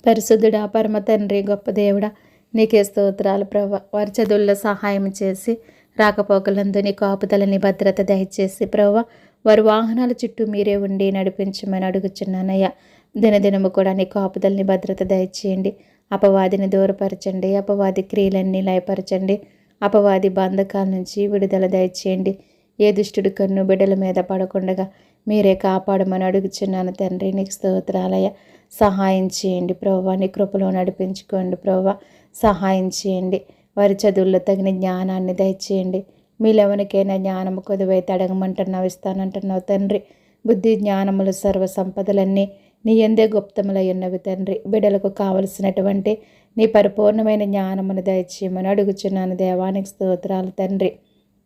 పరిశుద్ధుడా పరమ తండ్రి గొప్ప దేవుడా నీకే స్తోత్రాలు ప్రభా. వారి చదువుల్లో సహాయం చేసి రాకపోకలందు నీ కాపుదలని భద్రత దయచేసి ప్రభా వారి వాహనాల చుట్టూ మీరే ఉండి నడిపించమని అడుగుచున్నానయ్యా. దినదినము కూడా నీ కాపుదలని భద్రత దయచేయండి. అపవాదిని దూరపరచండి. అపవాది క్రియలన్నీ లయపరచండి. అపవాది బంధకాల నుంచి విడుదల దయచేయండి. ఏ దుష్టుడి కన్ను బిడ్డల మీద పడకుండగా మీరే కాపాడమని అడుగుచున్నాను తండ్రి. నీకు స్తోత్రాలయ్యా. సహాయం చేయండి ప్రభా. నీ కృపలో నడిపించుకోండి ప్రభా. సహాయం చేయండి. వారి చదువుల్లో తగిన జ్ఞానాన్ని దయచేయండి. మీలెవరికైనా జ్ఞానము కొదువైతే అడగమంటున్నావు ఇస్తానంటున్నావు తండ్రి. బుద్ధి జ్ఞానములు సర్వ సంపదలన్నీ నీ ఎందే గుప్తములై ఉన్నవి తండ్రి. బిడ్డలకు కావలసినటువంటి నీ పరిపూర్ణమైన జ్ఞానమును దయచేయమని అడుగుచున్నాను దేవానికి స్తోత్రాలు తండ్రి.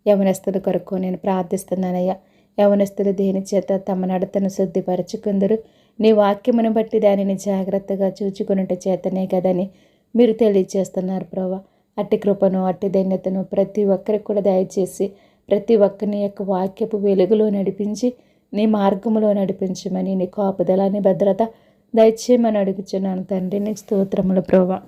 యవనస్తుల కొరకు నేను ప్రార్థిస్తున్నానయ్యా. యవనస్తులు దేని చేత తమ నడతను శుద్ధిపరచుకుందరు. నీ వాక్యమును బట్టి దానిని జాగ్రత్తగా చూచుకున్నట్టు చేతనే కదని మీరు తెలియజేస్తున్నారు ప్రభా. అట్టి కృపను అట్టి ధన్యతను ప్రతి ఒక్కరికి కూడా దయచేసి ప్రతి ఒక్కరిని యొక్క వాక్యపు వెలుగులో నడిపించి నీ మార్గములో నడిపించమని నీ కాపుదలాన్ని భద్రత దయచేయమని అడుగుచున్నాను తండ్రి. నీకు స్తోత్రములు ప్రభా.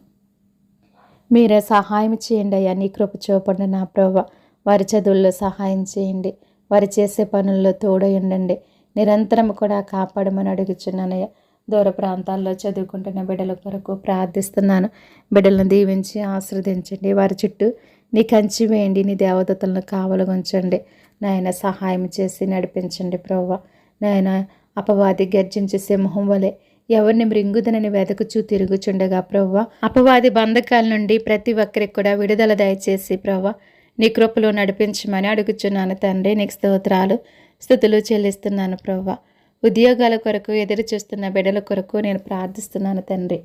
మీరే సహాయం చేయండి అయ్యా. నీ కృప చూపండి నా ప్రభా. వారి చదువుల్లో సహాయం చేయండి. వారు చేసే పనుల్లో తోడై ఉండండి. నిరంతరం కూడా కాపాడమని అడుగుచున్నానయ్యా. దూర ప్రాంతాల్లో చదువుకుంటున్న బిడ్డల కొరకు ప్రార్థిస్తున్నాను. బిడ్డలను దీవించి ఆశీర్వదించండి. వారి చుట్టూ నీ కంచి వేయండి. నీ దేవదూతలను కావలుగా ఉంచండి. నాయన సహాయం చేసి నడిపించండి ప్రభా. నాయన అపవాది గర్జించే సింహం వలె ఎవరిని మృంగుదనని వెదకుచూ తిరుగుచుండగా ప్రభా అపవాది బంధకాల నుండి ప్రతి ఒక్కరికి కూడా విడుదల దయచేసి ప్రభా నీ కృపలో నడిపించమని అడుగుచున్నాను తండ్రి. నీకు స్తోత్రాలు స్తుతులు చెల్లిస్తున్నాను ప్రభా. ఉద్యోగాల కొరకు ఎదురు చూస్తున్న బిడ్డల కొరకు నేను ప్రార్థిస్తున్నాను తండ్రి.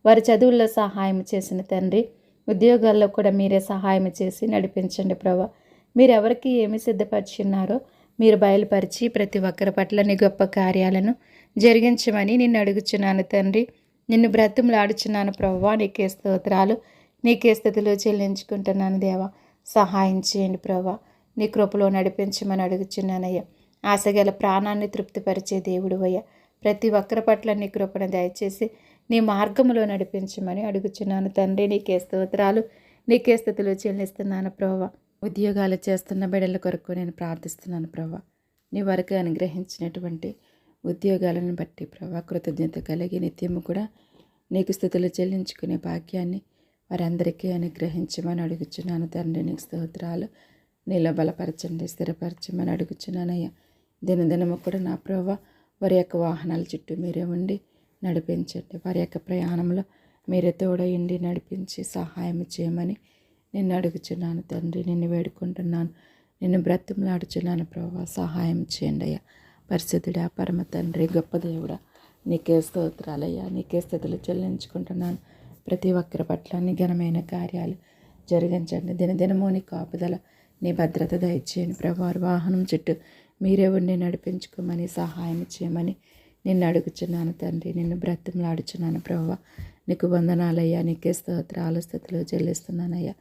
వారి చదువుల్లో సహాయం చేసిన తండ్రి. ఉద్యోగాల్లో కూడా మీరే సహాయం చేసి నడిపించండి ప్రభా. మీరు ఎవరికి ఏమి సిద్ధపరిచున్నారో మీరు బయలుపరిచి ప్రతి ఒక్కరి పట్ల నీ గొప్ప కార్యాలను జరిగించమని నిన్ను అడుగుచున్నాను తండ్రి. నిన్ను బ్రతిమలాడుచున్నాను ప్రభా. నీకే స్తోత్రాలు నీకే స్తుతులు చెల్లించుకుంటున్నాను దేవా. సహాయం చేయండి ప్రభా. నీ కృపలో నడిపించమని అడుగుచున్నానయ్యా. ఆశగల ప్రాణాన్ని తృప్తిపరిచే దేవుడు అయ్యా. ప్రతి ఒక్కరి పట్ల నీ కృపను దయచేసి నీ మార్గంలో నడిపించమని అడుగుచున్నాను తండ్రి. నీకే స్తోత్రాలు, నీకే స్తుతులు చెల్లిస్తున్నాను ప్రభువా. ఉద్యోగాలు చేస్తున్న బిడ్డల కొరకు నేను ప్రార్థిస్తున్నాను ప్రభువా. నీ వరకు అనుగ్రహించినటువంటి ఉద్యోగాలను బట్టి ప్రభువా కృతజ్ఞత కలిగి నిత్యము కూడా నీకు స్తుతులు చెల్లించుకునే భాగ్యాన్ని వారందరికీ అనుగ్రహించమని అడుగుచున్నాను తండ్రి. నీకు స్తోత్రాలు. నీలో బలపరచండి, స్థిరపరచమని అడుగుచున్నానయ్యా. దినదినము కూడా నా ప్రభువా వారి యొక్క వాహనాల చుట్టూ మీరే ఉండి నడిపించండి. వారి యొక్క ప్రయాణంలో మీరే తోడయండి నడిపించి సహాయం చేయమని నిన్ను అడుగుచున్నాను తండ్రి. నిన్ను వేడుకుంటున్నాను, నిన్ను బ్రతిమలాడుచున్నాను ప్రభువా. సహాయం చేయండి అయ్యా. పరిశుద్ధుడా, పరమ తండ్రి, గొప్ప దేవుడా, నీకే స్తోత్రాలయ్యా. నీకే స్తుతులు చెల్లించుకుంటున్నాను. ప్రతి ఒక్కరి పట్ల నీ ఘనమైన కార్యాలు జరిగించండి. దినదినము నీ కాపుదల, నీ భద్రత దయచేయండి ప్రభువారి వాహనం చుట్టూ మీరే ఉండి నడిపించుకోమని సహాయం చేయమని నిన్ను అడుగుచున్నాను తండ్రి. నిన్ను బ్రతిమలాడుచున్నాను ప్రభువా. నీకు వందనాలయ్యా. నీకే స్తోత్రాలు స్తుతులు చెల్లిస్తున్నానయ్యా.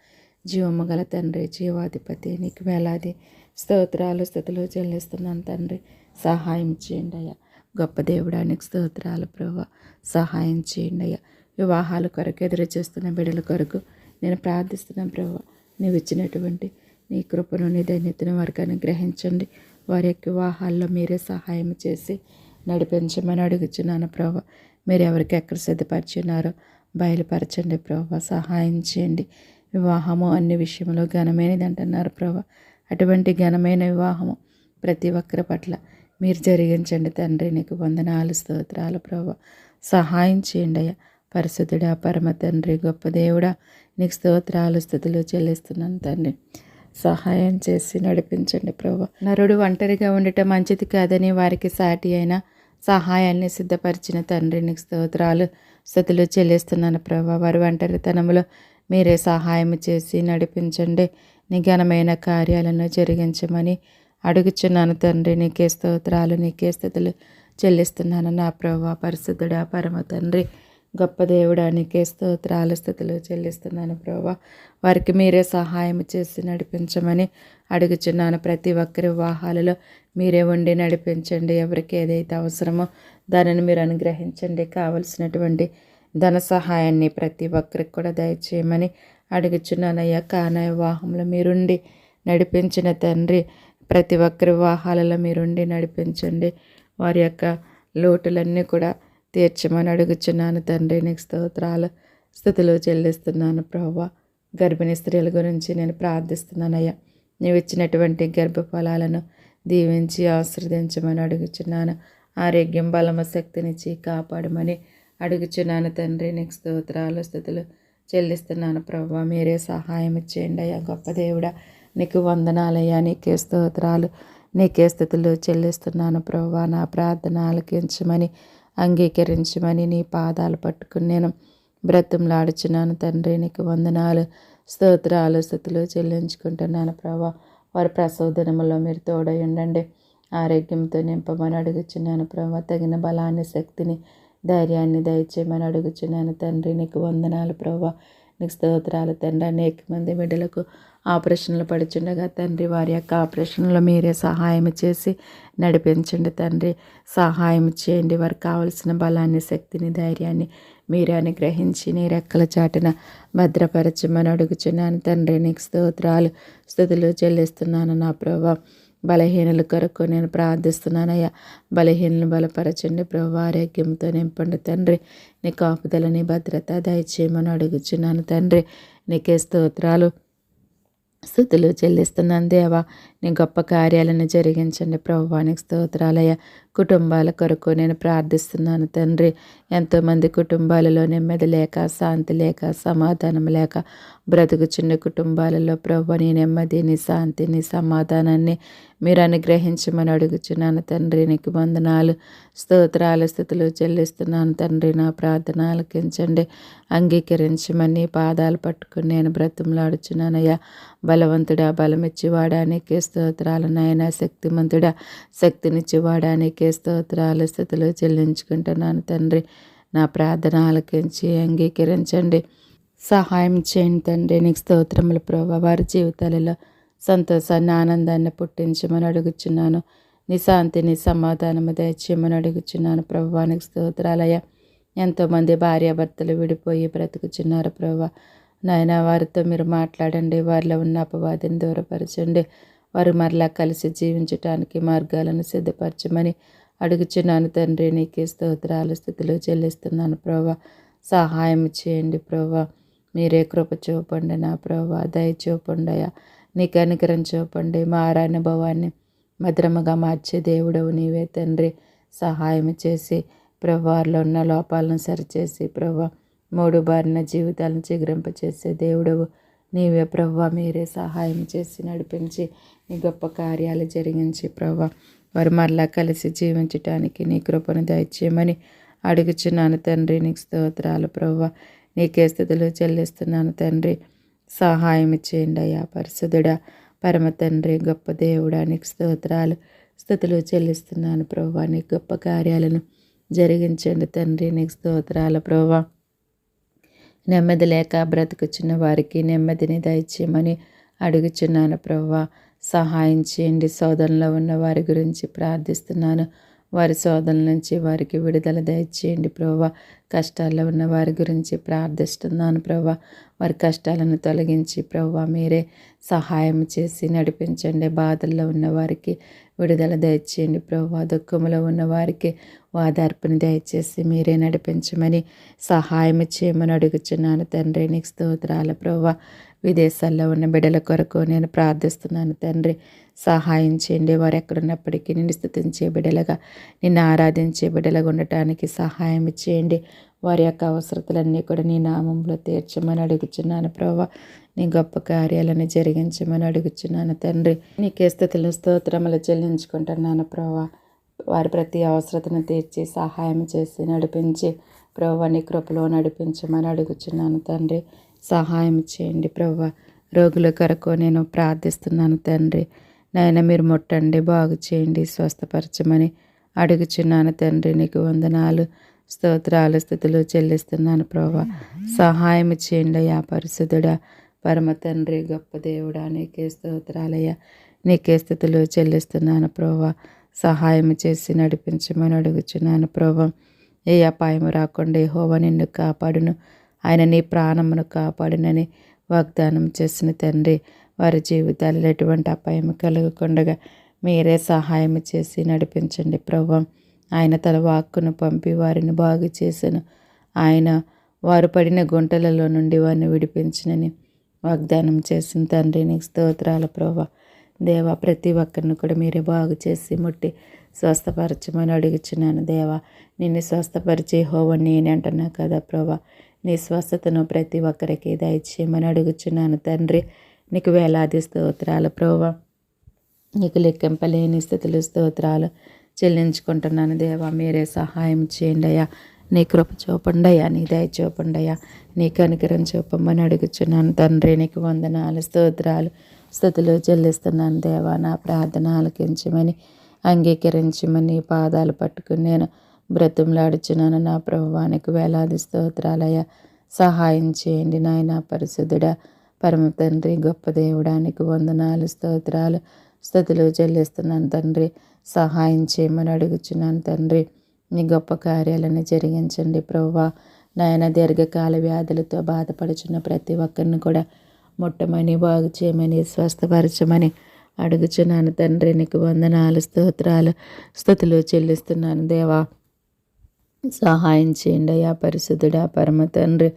జీవము గల తండ్రి, జీవాధిపతి, నీకు వేలాది స్తోత్రాలు స్తుతులు చెల్లిస్తున్నాను తండ్రి. సహాయం చేయండి అయ్యా. గొప్ప దేవుడా, నీకు స్తోత్రాలు ప్రభువా. సహాయం చేయండి అయ్యా. వివాహాల కొరకు ఎదురు చేస్తున్న బిడ్డల కొరకు నేను ప్రార్థిస్తున్నాను ప్రభువా. నీవు ఇచ్చినటువంటి నీ కృపను, నీ ధన్యతను వారికి అనుగ్రహించండి. వారి యొక్క వివాహాల్లో మీరే సహాయం చేసి నడిపించమని అడుగుచున్నాను ప్రభువా. మీరు ఎవరికి ఎక్కడ సిద్ధపరిచున్నారో బయలుపరచండి ప్రభువా. సహాయం చేయండి. వివాహము అన్ని విషయంలో ఘనమైనది అంటున్నారు ప్రభువా. అటువంటి ఘనమైన వివాహము ప్రతి ఒక్కరి పట్ల మీరు జరిగించండి తండ్రి. నీకు వందనాలు, స్తోత్రాలు ప్రభువా. సహాయం చేయండి అయ్యా. పరిశుద్ధుడా, పరమ తండ్రి, గొప్ప దేవుడా, నీకు స్తోత్రాలు స్తుతులు చెల్లిస్తున్నాను తండ్రి. సహాయం చేసి నడిపించండి ప్రభువా. నరుడు ఒంటరిగా ఉండటం మంచిది కాదని వారికి సాటి అయిన సహాయాన్ని సిద్ధపరిచిన తండ్రి, నీకు స్తోత్రాలు స్తుతులు చెల్లిస్తున్నాను ప్రభువా. వారి ఒంటరితనంలో మీరే సహాయం చేసి నడిపించండి. నీ ఘనమైన కార్యాలను జరిగించమని అడుగుచున్నాను తండ్రి. నీకే స్తోత్రాలు, నీకే స్తుతులు చెల్లిస్తున్నాను నా ప్రభువా. పరిశుద్ధుడా, పరమ తండ్రి, గొప్ప దేవుడా, నీకే స్తోత్రాలు స్తుతులు చెల్లిస్తున్నాను ప్రభువా. వారికి మీరే సహాయం చేసి నడిపించమని అడుగుచున్నాను. ప్రతి ఒక్కరి వివాహాలలో మీరే ఉండి నడిపించండి. ఎవరికి ఏదైతే అవసరమో దానిని మీరు అనుగ్రహించండి. కావలసినటువంటి ధన సహాయాన్ని ప్రతి ఒక్కరికి కూడా దయచేయమని అడుగుచున్నానయ్యా. కానా వివాహంలో మీరుండి నడిపించిన తండ్రి, ప్రతి ఒక్కరి వివాహాలలో మీరుండి నడిపించండి. వారి యొక్క లోటులన్నీ కూడా తీర్చమని అడుగుచున్నాను తండ్రి. నీకు స్తోత్రాలు స్తుతులు చెల్లిస్తున్నాను ప్రభువా. గర్భిణీ స్త్రీల గురించి నేను ప్రార్థిస్తున్నానయ్యా. నీవు ఇచ్చినటువంటి గర్భఫలాలను దీవించి ఆశీర్వదించమని అడుగుచున్నాను. ఆరోగ్యం, బలము, శక్తినిచ్చి కాపాడమని అడుగుచున్నాను తండ్రి. నీకు స్తోత్రాలు స్తుతులు చెల్లిస్తున్నాను ప్రభువా. మీరే సహాయం చేయండి అయ్యా. గొప్ప దేవుడా, నీకు వందనాలయ్యా. నీకే స్తోత్రాలు, నీకే స్తుతులు చెల్లిస్తున్నాను ప్రభువా. నా ప్రార్థన ఆలకించమని, అంగీకరించమని నీ పాదాలు పట్టుకుని నేను బ్రతిమలాడుచున్నాను తండ్రి. నీకు వందనాలు, స్తోత్రాలు స్తుతులు చెల్లించుకుంటున్నాను ప్రభువా. వారి ప్రసవ దినములో మీరు తోడై ఉండండి. ఆరోగ్యంతో నింపమని అడుగుచున్నాను ప్రభువా. తగిన బలాన్ని, శక్తిని, ధైర్యాన్ని దయచేయమని అడుగుచున్నాను తండ్రి. నీకు వందనాలు ప్రభువా. నీకు స్తోత్రాలు తండ్రి. అనేక మంది బిడ్డలకు ఆపరేషన్లు పడుచుండగా తండ్రి, వారి యొక్క ఆపరేషన్లో మీరే సహాయం చేసి నడిపించండి తండ్రి. సహాయం చేయండి. వారికి కావలసిన బలాన్ని, శక్తిని, ధైర్యాన్ని మీరే అనుగ్రహించి నీ రెక్కల చాటున భద్రపరచమని అడుగుచున్నాను తండ్రి. నీకు స్తోత్రాలు స్తుతులు చెల్లిస్తున్నాను నా ప్రభువా. బలహీనుల కొరకు నేను ప్రార్థిస్తున్నానయ్యా. బలహీనలు బలపరచండి ప్రభువా. ఆరోగ్యంతో నింపండి తండ్రి. నీ కాపుదల, నీ భద్రత దయచేయమని అడుగుచున్నాను తండ్రి. నీకే స్తోత్రాలు స్తుతులు చెల్లిస్తున్నాను దేవా. నీ గొప్ప కార్యాలను జరిగించండి ప్రభువా. నీకు స్తోత్రాలయ్యా. కుటుంబాల కొరకు నేను ప్రార్థిస్తున్నాను తండ్రి. ఎంతోమంది కుటుంబాలలో నెమ్మది లేక, శాంతి లేక, సమాధానం లేక బ్రతుకుచున్న కుటుంబాలలో ప్రభువా, నీ నెమ్మది, నీ శాంతి, నీ సమాధానాన్ని మీరు అనుగ్రహించమని అడుగుచున్నాను తండ్రి. నీకు వందనాలు, స్తోత్రాలు స్తుతులు చెల్లిస్తున్నాను తండ్రి. నా ప్రార్థన ఆలకించండి, అంగీకరించమని నీ పాదాలు పట్టుకుని నేను బ్రతిమలాడుచున్నానయ్యా. బలవంతుడా, బలమిచ్చివాడా, నీకే స్తోత్రాలు నాయనా. శక్తిమంతుడా, శక్తినిచ్చివాడా, నీకే స్తోత్రాలు స్తుతులు చెల్లించుకుంటున్నాను తండ్రి. నా ప్రార్థన ఆలకించి అంగీకరించండి, సహాయం చేయండి తండ్రి. నీకు స్తోత్రములు ప్రభువా. వారి జీవితాలలో సంతోషాన్ని, ఆనందాన్ని పుట్టించమని అడుగుచున్నాను. నీ శాంతి నీ సమాధానము దయచేయమని అడుగుచున్నాను ప్రభువా. నీకు స్తోత్రాలయ్యా. ఎంతోమంది భార్యాభర్తలు విడిపోయి బ్రతుకుచున్నారు ప్రభువా. నాయన వారితో మీరు మాట్లాడండి, వారిలో ఉన్న అపవాదిని దూరపరచండి, వారు మరలా కలిసి జీవించటానికి మార్గాలను సిద్ధపరచమని అడుగుచున్నాను తండ్రి. నీకే స్తోత్రాలు స్థుతులు చెల్లిస్తున్నాను ప్రభువా. సహాయం చేయండి ప్రభువా. మీరే కృప చూపండి నా ప్రభువా. దయ చూపండి అయ్యా. నీకు అనుగ్రహం చూపండి. మా అనుభవాన్ని మధురముగా మార్చే దేవుడవు నీవే తండ్రి. సహాయం చేసి ప్రభువారిలో ఉన్న లోపాలను సరిచేసి ప్రభువా మూడు బారిన జీవితాలను చిగురింపచేసే దేవుడవు నీవే ప్రభువా. మీరే సహాయం చేసి నడిపించి నీ గొప్ప కార్యాలు జరిగించి ప్రభువా వారు మరలా కలిసి జీవించటానికి నీ కృపను దయచేయమని అడుగుచున్నాను తండ్రి. నీకు స్తోత్రాలు ప్రభువా. నీకే స్థుతులు చెల్లిస్తున్నాను తండ్రి. సహాయం చేయండి అయ్యా. పరిశుద్ధుడా పరమ తండ్రి గొప్ప దేవుడా నీకు స్తోత్రాలు స్థుతులు చెల్లిస్తున్నాను ప్రభువా. నీ గొప్ప కార్యాలను జరిగించండి తండ్రి. నీకు స్తోత్రాలు ప్రభువా. నెమ్మది లేక బ్రతుకుచున్న వారికి నెమ్మదిని దయచేయమని అడుగుచున్నాను ప్రభువా. సహాయం చేయండి. శోధనలో ఉన్న వారి గురించి ప్రార్థిస్తున్నాను. వారి శోధనల నుంచి వారికి విడుదల దయచేయండి ప్రభువా. కష్టాల్లో ఉన్న వారి గురించి ప్రార్థిస్తున్నాను ప్రభువా. వారి కష్టాలను తొలగించి ప్రభువా మీరే సహాయం చేసి నడిపించండి. బాధల్లో ఉన్న వారికి విడుదల దయచేయండి ప్రభువా. దుఃఖంలో ఉన్న వారికి ఓదార్పుని దయచేసి మీరే నడిపించమని సహాయం చేయమని అడుగుచున్నాను తండ్రి. నీకు స్తోత్రాలు ప్రభువా. విదేశాల్లో ఉన్న బిడ్డల కొరకు నేను ప్రార్థిస్తున్నాను తండ్రి. సహాయం చేయండి. వారు ఎక్కడున్నప్పటికీ నిన్ను స్తుతించే బిడ్డలుగా, నిన్ను ఆరాధించే బిడ్డలుగా ఉండటానికి సహాయం చేయండి. వారి యొక్క అవసరతలన్నీ కూడా నీ నామంలో తీర్చమని అడుగుచున్నాను ప్రభువా. నీ గొప్ప కార్యాలను జరిగించమని అడుగుచున్నాను తండ్రి. నీకే స్తుతులు స్తోత్రములు చెల్లించుకుంటున్నాను ప్రభువా. వారి ప్రతి అవసరతను తీర్చి సహాయం చేసి నడిపించి ప్రభువా నీ కృపలో నడిపించమని అడుగుచున్నాను తండ్రి. సహాయం చేయండి ప్రభువా. రోగుల కొరకు నేను ప్రార్థిస్తున్నాను తండ్రి. నాయన మీరు ముట్టండి, బాగు చేయండి, స్వస్థపరచమని అడుగుచున్నాను తండ్రి. నీకు వందనాలు స్తోత్రాలు స్థుతులు చెల్లిస్తున్నాను ప్రభువా. సహాయం చేయండి అయ్యా. పరిశుద్ధుడా పరమ తండ్రి గొప్ప దేవుడా నీకే స్తోత్రాలయ్యా. నీకే స్థుతులు చెల్లిస్తున్నాను ప్రభువా. సహాయం చేసి నడిపించమని అడుగుచున్నాను ప్రభువా. ఏ అపాయం రాకుండా యెహోవా నిన్ను కాపాడును, ఆయన నీ ప్రాణమును కాపాడునని వాగ్దానం చేసిన తండ్రి. వారి జీవితాల్లో ఎటువంటి అపాయం కలగకుండా మీరే సహాయం చేసి నడిపించండి ప్రభువా. ఆయన తన వాక్కును పంపి వారిని బాగు చేసెను. ఆయన వారు పడిన గుంటలలో నుండి వారిని విడిపించినని వాగ్దానం చేసిన తండ్రి. నీకు స్తోత్రాలు ప్రభువా. దేవా ప్రతి ఒక్కరిని కూడా మీరే బాగు చేసి ముట్టి స్వస్థపరచమని అడుగుచున్నాను దేవా. నిన్ను స్వస్థపరిచి యెహోవా నేనే అంటున్నా కదా ప్రభువా. నీ స్వస్థతను ప్రతి ఒక్కరికి దయచేయమని అడుగుచున్నాను తండ్రి. నీకు వేలాది స్తోత్రాలు ప్రభువా. నీకు లెక్కింపలేని స్థితులు స్తోత్రాలు చెల్లించుకుంటున్నాను దేవా. మీరే సహాయం చేయండి అయ్యా. నీ కృప చూపండి అయ్యా. నీ దయ చూపండి అయ్యా. నీ కనికరం చూపమని అడుగుచున్నాను తండ్రి. నీకు వందనాలు స్తోత్రాలు స్థుతులు చెల్లిస్తున్నాను దేవా. నా ప్రార్థన ఆలకించమని అంగీకరించమని నీ పాదాలు పట్టుకుని నేను బ్రతుములాడుచున్నాను నా ప్రభువా. నీకు వేలాది స్తోత్రాలయ్యా. సహాయం చేయండి నాయన. పరిశుద్ధుడా పరమ తండ్రి గొప్ప దేవుడా నీకు వందనాలు స్తోత్రాలు స్తుతులు చెల్లిస్తున్నాను తండ్రి. సహాయం చేయమని అడుగుచున్నాను తండ్రి. నీ గొప్ప కార్యాలను జరిగించండి ప్రభువా. నాయన దీర్ఘకాల వ్యాధులతో బాధపడుచున్న ప్రతి ఒక్కరిని కూడా ముట్టమని బాగు చేయమని స్వస్థపరచమని అడుగుచున్నాను తండ్రి. నీకు వందనాలు స్తోత్రాలు స్తుతులు చెల్లిస్తున్నాను దేవా. సహాయం చేయండి అయ్యా. పరిశుద్ధుడా పరమ తండ్రి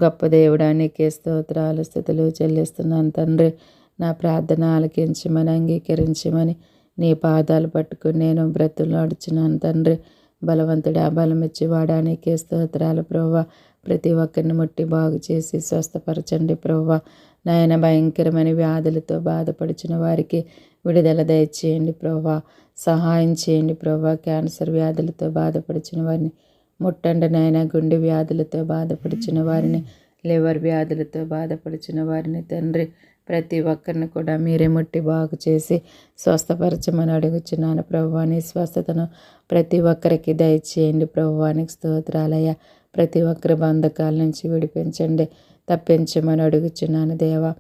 గొప్ప దేవుడా నీకే స్తోత్రాలు స్థుతులు చెల్లిస్తున్నాను తండ్రి. నా ప్రార్థన ఆలకించమని అంగీకరించమని నీ పాదాలు పట్టుకుని నేను బ్రతులాడుచున్నాను తండ్రి. బలవంతుడా బలమిచ్చి వాడా నీకే స్తోత్రాలు ప్రభువా. ప్రతి ఒక్కరిని ముట్టి బాగు చేసి స్వస్థపరచండి ప్రభువా. నాయన భయంకరమైన వ్యాధులతో బాధపడుచున్న వారికి విడుదల దయచేయండి ప్రభువా. సహాయం చేయండి ప్రభువా. క్యాన్సర్ వ్యాధులతో బాధపడుచున్న వారిని ముట్టండి నాయన. గుండె వ్యాధులతో బాధపడుచున్న వారిని, లివర్ వ్యాధులతో బాధపడుచున్న వారిని తండ్రి ప్రతి ఒక్కరిని కూడా మీరే ముట్టి బాగు చేసి స్వస్థపరచమని అడుగుచున్నాను ప్రభువా. నీ స్వస్థతను ప్రతి ఒక్కరికి దయచేయండి ప్రభువా. నీకు స్తోత్రాలయ్యా. ప్రతి ఒక్కరి బంధకాల నుంచి విడిపించండి, తప్పించమని అడుగుచున్నాను దేవా.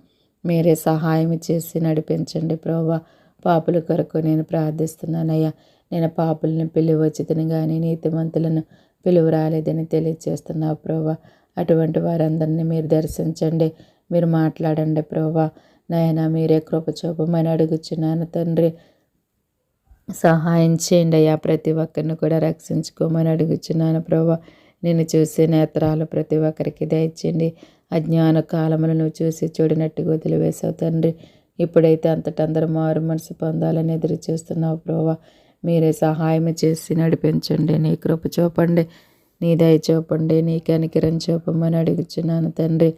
మీరే సహాయం చేసి నడిపించండి ప్రభువా. పాపుల కొరకు నేను ప్రార్థిస్తున్నానయ్యా. నేను పాపుల్ని పిలువచ్చితిని కానీ నీతిమంతులను పిలువ రాలేదని తెలియజేస్తున్నావు ప్రభా. అటువంటి వారందరినీ మీరు దర్శించండి, మీరు మాట్లాడండి ప్రభా. నాయన మీరే కృప చూపమని అడుగుచున్నాను తండ్రి. సహాయం చేయండి అయ్యా. ప్రతి ఒక్కరిని కూడా రక్షించుకోమని అడుగుచున్నాను ప్రభా. నేను చూసే నేత్రాలు ప్రతి ఒక్కరికి దయచేయండి. అజ్ఞాన కాలములు నువ్వు చూసి చూడనట్టుగా వదిలివేసావు తండ్రి. ఇప్పుడైతే అంతటందరూ మారు మనసు పొందాలని ఎదురు చూస్తున్నావు ప్రభా. మీరే సహాయం చేసి నడిపించండి, నీ కృప చూపండి, నీ దయ చూపండి, నీ కనికరం చూపమని అడుగుచున్నాను తండ్రి.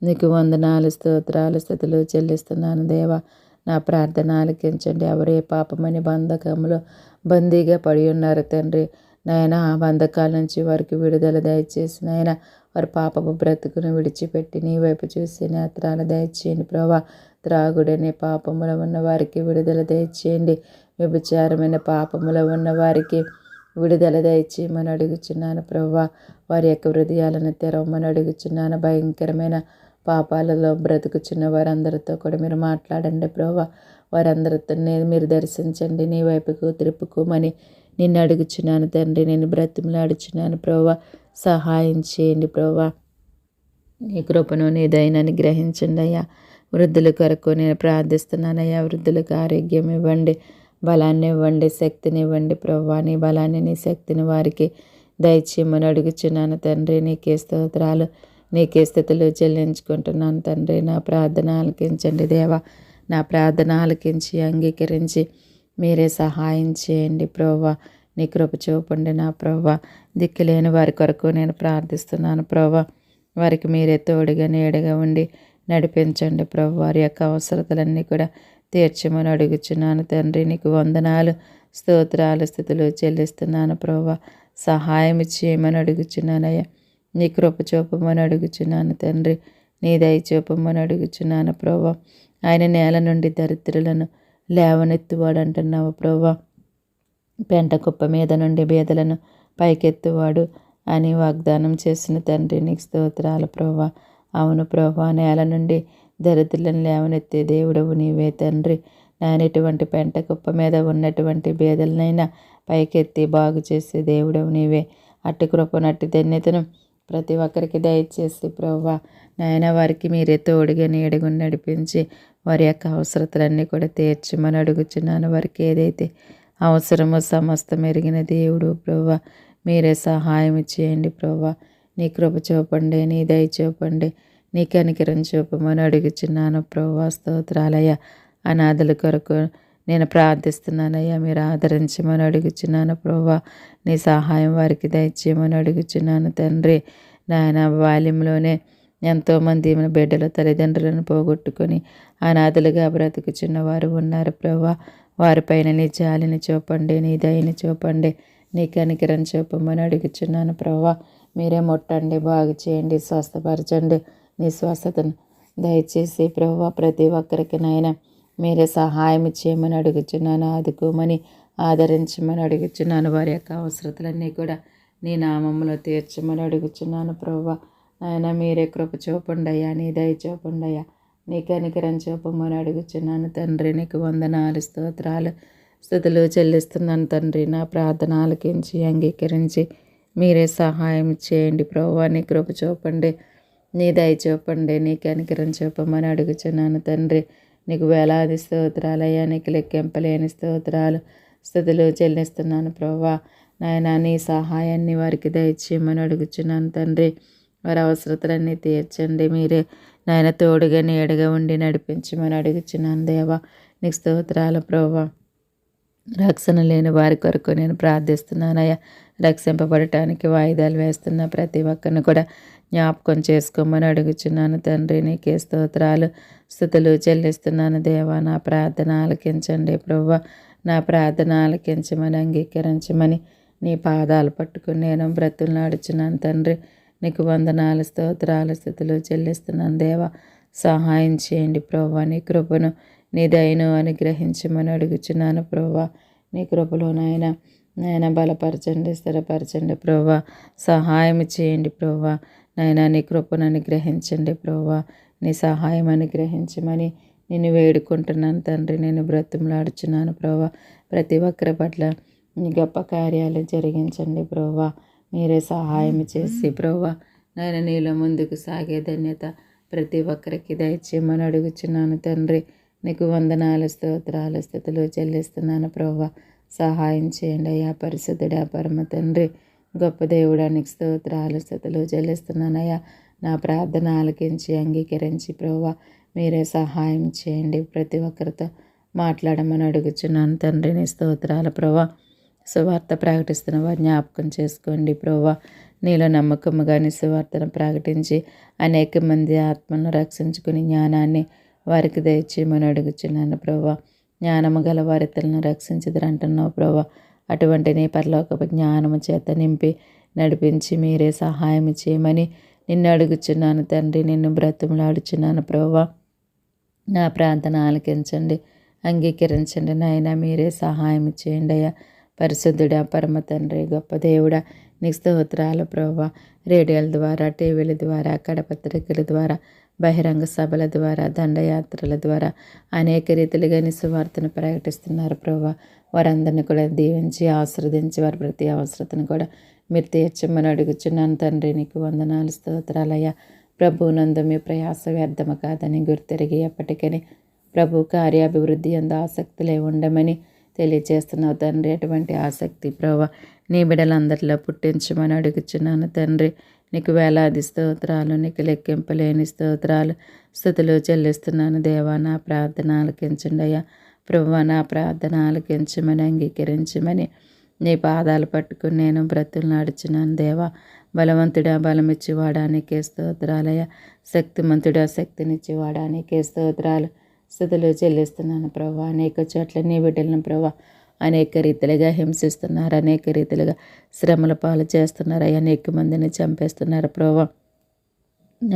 నీకు వందనాలు, స్తోత్రాలు, స్తుతులు చెల్లిస్తున్నాను దేవా. నా ప్రార్థన ఆలకించండి. ఎవరే పాపమని బంధకములో బందీగా పడి ఉన్నారు తండ్రి. నాయన ఆ బంధకాల నుంచి వారికి విడుదల దయచేసి నాయన వారి పాపపు బ్రతుకును విడిచిపెట్టి నీ వైపు చూసి నేత్రాలు దయచేయండి ప్రభా. త్రాగుడనే పాపములో ఉన్న వారికి విడుదల దయచేయండి. వ్యభిచారమైన పాపములో ఉన్న వారికి విడుదల దయచేయమని అడుగుచున్నాను ప్రభా. వారి యొక్క హృదయాలను తెరవమని అడుగుచున్నాను. భయంకరమైన పాపాలలో బ్రతుకుచున్న వారందరితో కూడా మీరు మాట్లాడండి ప్రభా. వారందరితో మీరు దర్శించండి, నీ వైపుకు త్రిప్పుకోమని నిన్ను అడుగుచున్నాను తండ్రి. నేను బ్రతిమలాడుచున్నాను ప్రభా. సహాయం చేయండి ప్రభా. నీ కృపను నీ దయనని గ్రహించండి అయ్యా. వృద్ధుల కొరకు నేను ప్రార్థిస్తున్నానయ్యా. వృద్ధులకు ఆరోగ్యం ఇవ్వండి, బలాన్ని ఇవ్వండి, శక్తిని ఇవ్వండి ప్రభా. నీ బలాన్ని నీ శక్తిని వారికి దయచేయమని అడుగుచున్నాను తండ్రి. నీకే స్తోత్రాలు, నీకే స్థితులు చెల్లించుకుంటున్నాను తండ్రి. నా ప్రార్థన ఆలకించండి దేవా. నా ప్రార్థన ఆలకించి అంగీకరించి మీరే సహాయం చేయండి ప్రభా. నీ కృప చూపండి నా ప్రభా. దిక్కులేని వారి కొరకు నేను ప్రార్థిస్తున్నాను ప్రభా. వారికి మీరే తోడుగా నీడగా ఉండి నడిపించండి ప్రభు. వారి యొక్క అవసరతలన్నీ కూడా తీర్చమని అడుగుచున్నాను తండ్రి. నీకు వందనాలు, స్తోత్రాలు, స్థుతులు చెల్లిస్తున్నాను ప్రభా. సహాయం చేయమని అడుగుచున్నానయ్యా. నీ కృప చూపమని అడుగుచున్నాను తండ్రి. నీ దయ చూపమని అడుగుచున్నాను ప్రభా. ఆయన నేల నుండి దరిద్రులను లేవనెత్తువాడు అంటున్నావు ప్రభా. పెంట కుప్ప మీద నుండి బీదలను పైకెత్తువాడు అని వాగ్దానం చేసిన తండ్రి నీకు స్తోత్రాలు ప్రభా. అవును ప్రభా, నేల నుండి దరిద్రులను లేవనెత్తే దేవుడవు నీవే తండ్రి. నాయనటువంటి పెంట కుప్ప మీద ఉన్నటువంటి బీదలనైనా పైకెత్తి బాగు చేసే దేవుడవు నీవే. అట్టి కృపను అట్టి ధన్యతను ప్రతి ఒక్కరికి దయచేసి ప్రభా. నాయన వారికి మీరే తోడుగా నీడగా నడిపించి వారి యొక్క అవసరతలన్నీ కూడా తీర్చమని అడుగుచున్నాను. వారికి ఏదైతే అవసరమో సమస్తం ఎరిగిన దేవుడు ప్రభా. మీరే సహాయం చేయండి ప్రభా. నీ కృప చూపండి, నీ దయ చూపండి, నీ కనికరం చూపమని అడుగుచున్నాను ప్రభా. స్తోత్రాలయ్యా. అనాథల కొరకు నేను ప్రార్థిస్తున్నానయ్యా. మీరు ఆదరించమని అడుగుచున్నాను ప్రభా. నీ సహాయం వారికి దయచేయమని అడుగుచున్నాను తండ్రి. నాయన బాల్యంలోనే ఎంతోమంది మన బిడ్డల తల్లిదండ్రులను పోగొట్టుకొని అనాథలుగా బ్రతుకుచున్న వారు ఉన్నారు ప్రభా. వారిపైన నీ జాలిని చూపండి, నీ దయని చూపండి, నీ కనికరం చూపమని అడుగుచున్నాను ప్రభా. మీరే ముట్టండి, బాగు చేయండి, స్వస్థపరచండి. నీ స్వస్థతను దయచేసి ప్రభా ప్రతి ఒక్కరికి నాయన మీరే సహాయం చేయమని అడుగుచున్నాను. ఆదుకోమని ఆదరించమని అడుగుచున్నాను. వారి యొక్క అవసరతలన్నీ కూడా నీ నామంలో తీర్చమని అడుగుచున్నాను ప్రభా. నాయన మీరే కృప చూపండి అయ్యా, నీ దయ చూపండి అయ్యా, నీ కనికరం చూపమని అడుగుచున్నాను తండ్రి. నీకు వందనాలు, స్తోత్రాలు, స్తుతులు చెల్లిస్తున్నాను తండ్రి. నా ప్రార్థన ఆలకించి అంగీకరించి మీరే సహాయం చేయండి ప్రభువా. నీ కృప చూపండి, నీ దయ చూపండి, నీ కనికరం చూపమని అడుగుచున్నాను తండ్రి. నీకు వేలాది స్తోత్రాలయ్యా, నీకు లెక్కింపలేని స్తోత్రాలు, స్తుతులు చెల్లిస్తున్నాను ప్రభువా. నాయన నీ సహాయాన్ని వారికి దయచేయమని అడుగుచున్నాను తండ్రి. వారి అవసరతలన్నీ తీర్చండి. మీరే నాయన తోడుగా నీడగా ఉండి నడిపించమని అడుగుచున్నాను దేవా. నీకు స్తోత్రాలు ప్రభువా. రక్షణ లేని వారి కొరకు నేను ప్రార్థిస్తున్నానయ్యా. రక్షింపబడటానికి వాయిదాలు వేస్తున్న ప్రతి ఒక్కరిని కూడా జ్ఞాపకం చేసుకోమని అడుగుచున్నాను తండ్రి. నీకే స్తోత్రాలు, స్తుతులు చెల్లిస్తున్నాను దేవా. నా ప్రార్థన ఆలకించండి ప్రభువా. నా ప్రార్థన ఆలకించమని అంగీకరించమని నీ పాదాలు పట్టుకుని నేను బ్రతుకులాడుచున్నాను తండ్రి. నీకు వందనాలు, స్తోత్రాలు, స్థుతులు చెల్లిస్తున్నాను దేవా. సహాయం చేయండి ప్రభువా. నీ కృపను నీ దయను అనుగ్రహించమని అడుగుచున్నాను ప్రభువా. నీ కృపలో నాయన బలపరచండి, స్థిరపరచండి ప్రభువా. సహాయం చేయండి ప్రభువా. నాయన నీ కృపను అనుగ్రహించండి ప్రభువా. నీ సహాయం అనుగ్రహించమని నేను వేడుకుంటున్నాను తండ్రి. నేను బ్రతిమలాడుచున్నాను ప్రభా. ప్రతి ఒక్కరి పట్ల నీ గొప్ప కార్యాలు జరిగించండి ప్రభా. మీరే సహాయం చేసి ప్రభా నేను నీలో ముందుకు సాగే ధన్యత ప్రతి ఒక్కరికి దయచేయమని అడుగుచున్నాను తండ్రి. నీకు వందనాలు, స్తోత్రాలు, స్థుతులు చెల్లిస్తున్నాను ప్రభా. సహాయం చేయండి అయ్యా పరిశుద్ధుడా పరమ తండ్రి. గొప్ప దేవుడా నీకు స్తోత్రాలు, స్థుతులు చెల్లిస్తున్నానయ్యా. నా ప్రార్థన ఆలకించి అంగీకరించి ప్రభా మీరే సహాయం చేయండి. ప్రతి ఒక్కరితో మాట్లాడమని అడుగుచున్నాను తండ్రి. నీ స్తోత్రాలు ప్రభా. సువార్త ప్రకటిస్తున్న వారు జ్ఞాపకం చేసుకోండి ప్రభా. నీలో నమ్మకముగా నీ సువార్తను ప్రకటించి అనేక మంది ఆత్మలను రక్షించుకుని జ్ఞానాన్ని వారికి దయచేయమని అడుగుచున్నాను ప్రభా. జ్ఞానము గల వారి తలను రక్షించదురు అంటున్నావు ప్రభా. అటువంటి నీ పరలోకపు జ్ఞానము చేత నింపి నడిపించి మీరే సహాయం చేయమని నిన్ను అడుగుచున్నాను తండ్రి. నిన్ను బ్రతిమలాడుచున్నాను ప్రభా. నా ప్రార్థన ఆలకించండి, అంగీకరించండి నాయన. మీరే సహాయం చేయండి అయ్యా పరిశుద్ధుడా పరమ తండ్రి. గొప్ప దేవుడా నీకు స్తోత్రాలు ప్రభా. రేడియోల ద్వారా, టీవీల ద్వారా, కడపత్రికల ద్వారా, బహిరంగ సభల ద్వారా, దండయాత్రల ద్వారా అనేక రీతిలుగా నీ సువార్తను ప్రకటిస్తున్నారు ప్రభా. వారందరినీ కూడా దీవించి ఆశీర్వదించి వారి ప్రతి అవసరతను కూడా మీరు తీర్చమని అడుగుచున్నాను తండ్రి. నీకు వందనాలు, స్తోత్రాలయ్యా. ప్రభువునందు మీ ప్రయాస వ్యర్థము కాదని గుర్తెరిగి ఎప్పటికీ ప్రభు కార్యాభివృద్ధి అందు ఆసక్తులే ఉండమని తెలియజేస్తున్నావు తండ్రి. అటువంటి ఆసక్తి ప్రభా నీ బిడ్డలందరిలో పుట్టించమని అడుగుచున్నాను తండ్రి. నీకు వేలాది స్తోత్రాలు, నీకు లెక్కింపలేని స్తోత్రాలు, స్తుతులు చెల్లిస్తున్నాను దేవా. నా ప్రార్థన ఆలకించండి అయ్యా ప్రభువా. నా ప్రార్థన ఆలకించమని అంగీకరించమని నీ పాదాలు పట్టుకుని నేను బ్రతుకులాడుచున్నాను దేవా. బలవంతుడా బలమిచ్చివాడా నీకే స్తోత్రాలయ్యా. శక్తిమంతుడా శక్తినిచ్చివాడా నీకే స్తోత్రాలు, స్తుతులు చెల్లిస్తున్నాను ప్రభా. అనేక చోట్ల నీ బిడ్డలను ప్రభా అనేక రీతిలుగా హింసిస్తున్నారు, అనేక రీతిలుగా శ్రమల పాలు చేస్తున్నారు, అనేక మందిని చంపేస్తున్నారు ప్రభా.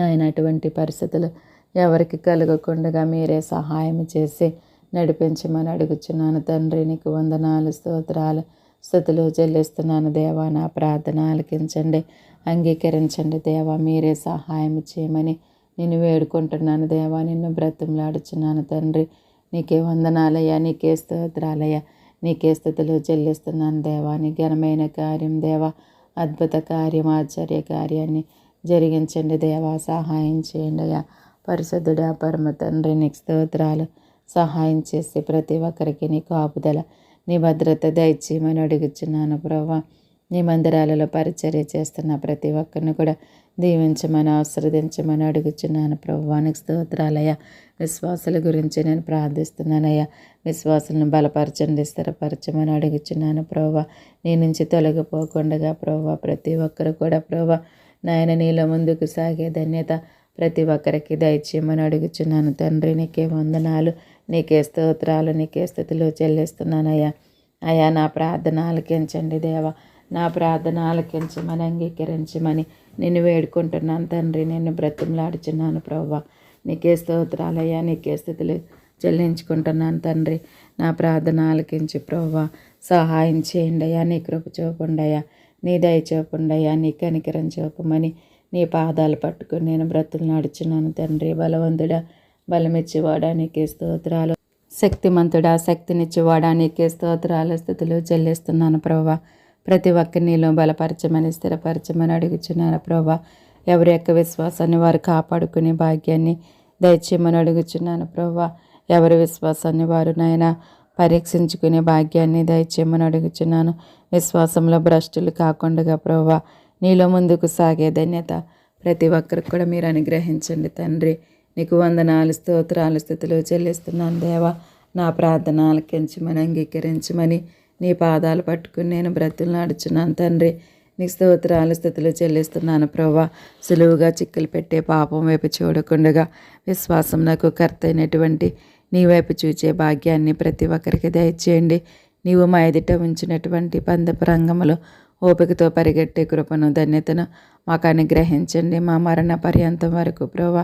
ఆయన అటువంటి పరిస్థితులు ఎవరికి కలగకుండా మీరే సహాయం చేసి నడిపించమని అడుగుచున్నాను తండ్రి. నీకు వందనాలు, స్తోత్రాలు, స్తుతులు చెల్లిస్తున్నాను దేవా. నా ప్రార్థన ఆలకించండి, అంగీకరించండి దేవా. మీరే సహాయం చేయమని నేను వేడుకుంటున్నాను దేవా. నిన్ను బ్రతిమలాడుచున్నాను తండ్రి. నీకే వందనాలయ్యా, నీకే స్తోత్రాలయ్యా, నీకే స్తుతులు చెల్లిస్తున్నాను దేవా. నీ ఘనమైన కార్యం దేవా, అద్భుత కార్యం, ఆశ్చర్య కార్యాన్ని జరిగించండి దేవా. సహాయం చేయండి అయ్యా పరిశుద్ధుడా పరమ తండ్రి. నీకు స్తోత్రాలు. సహాయం చేసి ప్రతి ఒక్కరికి నీ కాపుదల, నీ భద్రత దయచేయమని అడుగుచున్నాను ప్రభా. నీ మందిరాలలో పరిచర్య చేస్తున్న ప్రతి ఒక్కరిని కూడా దీవించమని ఆశీర్వదించమని అడుగుచున్నాను ప్రభా. నీకు స్తోత్రాలయ్యా. విశ్వాసుల గురించి నేను ప్రార్థిస్తున్నానయ్యా. విశ్వాసులను బలపరచండి, స్థిరపరచమని అడుగుచున్నాను ప్రభా. నీ నుంచి తొలగిపోకుండా ప్రభా ప్రతి ఒక్కరు కూడా ప్రభా నాయన నీలో ముందుకు సాగే ధన్యత ప్రతి ఒక్కరికి దయచేయమని అడుగుచున్నాను తండ్రి. నీకే వందనాలు, నీకే స్తోత్రాలు, నీకే స్తుతులు చెల్లిస్తున్నానయ్యా. అయ్యా నా ప్రార్థన ఆలకించండి దేవా. నా ప్రార్థన ఆలకించమని అంగీకరించమని నిన్ను వేడుకుంటున్నాను తండ్రి. నిన్ను బ్రతిమలాడుచున్నాను ప్రభా. నీకే స్తోత్రాలయ్యా, నీకే స్తుతులు చెల్లించుకుంటున్నాను తండ్రి. నా ప్రార్థన ఆలకించి ప్రభా సహాయం చేయండి అయ్యా. నీ కృప చూపండి అయ్యా, నీ దయ చూపండి అయ్యా, నీ కనికరం చూపమని నీ పాదాలు పట్టుకుని నేను బ్రతుకులాడుచున్నాను తండ్రి. బలవంతుడా బలమిచ్చివాడా నీకే స్తోత్రాలు, శక్తిమంతుడా శక్తినిచ్చివాడా నీకే స్తోత్రాలు, స్తుతులు చెల్లిస్తున్నాను ప్రభా. ప్రతి ఒక్కరి నీలో బలపరచమని స్థిరపరచమని అడుగుచున్నాను ప్రభా. ఎవరి యొక్క విశ్వాసాన్ని వారు కాపాడుకునే భాగ్యాన్ని దయచేయమని అడుగుచున్నాను ప్రభా. ఎవరి విశ్వాసాన్ని వారు నాయనా పరీక్షించుకునే భాగ్యాన్ని దయచేయమని అడుగుచున్నాను. విశ్వాసంలో భ్రష్టులు కాకుండా ప్రభా నీలో ముందుకు సాగే ధన్యత ప్రతి ఒక్కరికి కూడా మీరు అనుగ్రహించండి తండ్రి. నీకు వందనాలు, స్తోత్రాలు, స్తుతులు చెల్లిస్తున్నాను దేవా. నా ప్రార్థన ఆలకించమని అంగీకరించమని నీ పాదాలు పట్టుకుని నేను బ్రతుకులాడుచున్నాను తండ్రి. నీకు స్తోత్రాలు, స్తుతులు చెల్లిస్తున్నాను ప్రభా. సులువుగా చిక్కులు పెట్టే పాపం వైపు చూడకుండా విశ్వాసం నాకు కర్త అయినటువంటి నీ వైపు చూచే భాగ్యాన్ని ప్రతి ఒక్కరికి దయచేయండి. నీవు మా ఎదుట ఉంచినటువంటి పందెపు రంగంలో ఓపికతో పరిగెట్టే కృపను, ధన్యతను మాకు అనుగ్రహించండి. మా మరణ పర్యంతం వరకు ప్రభా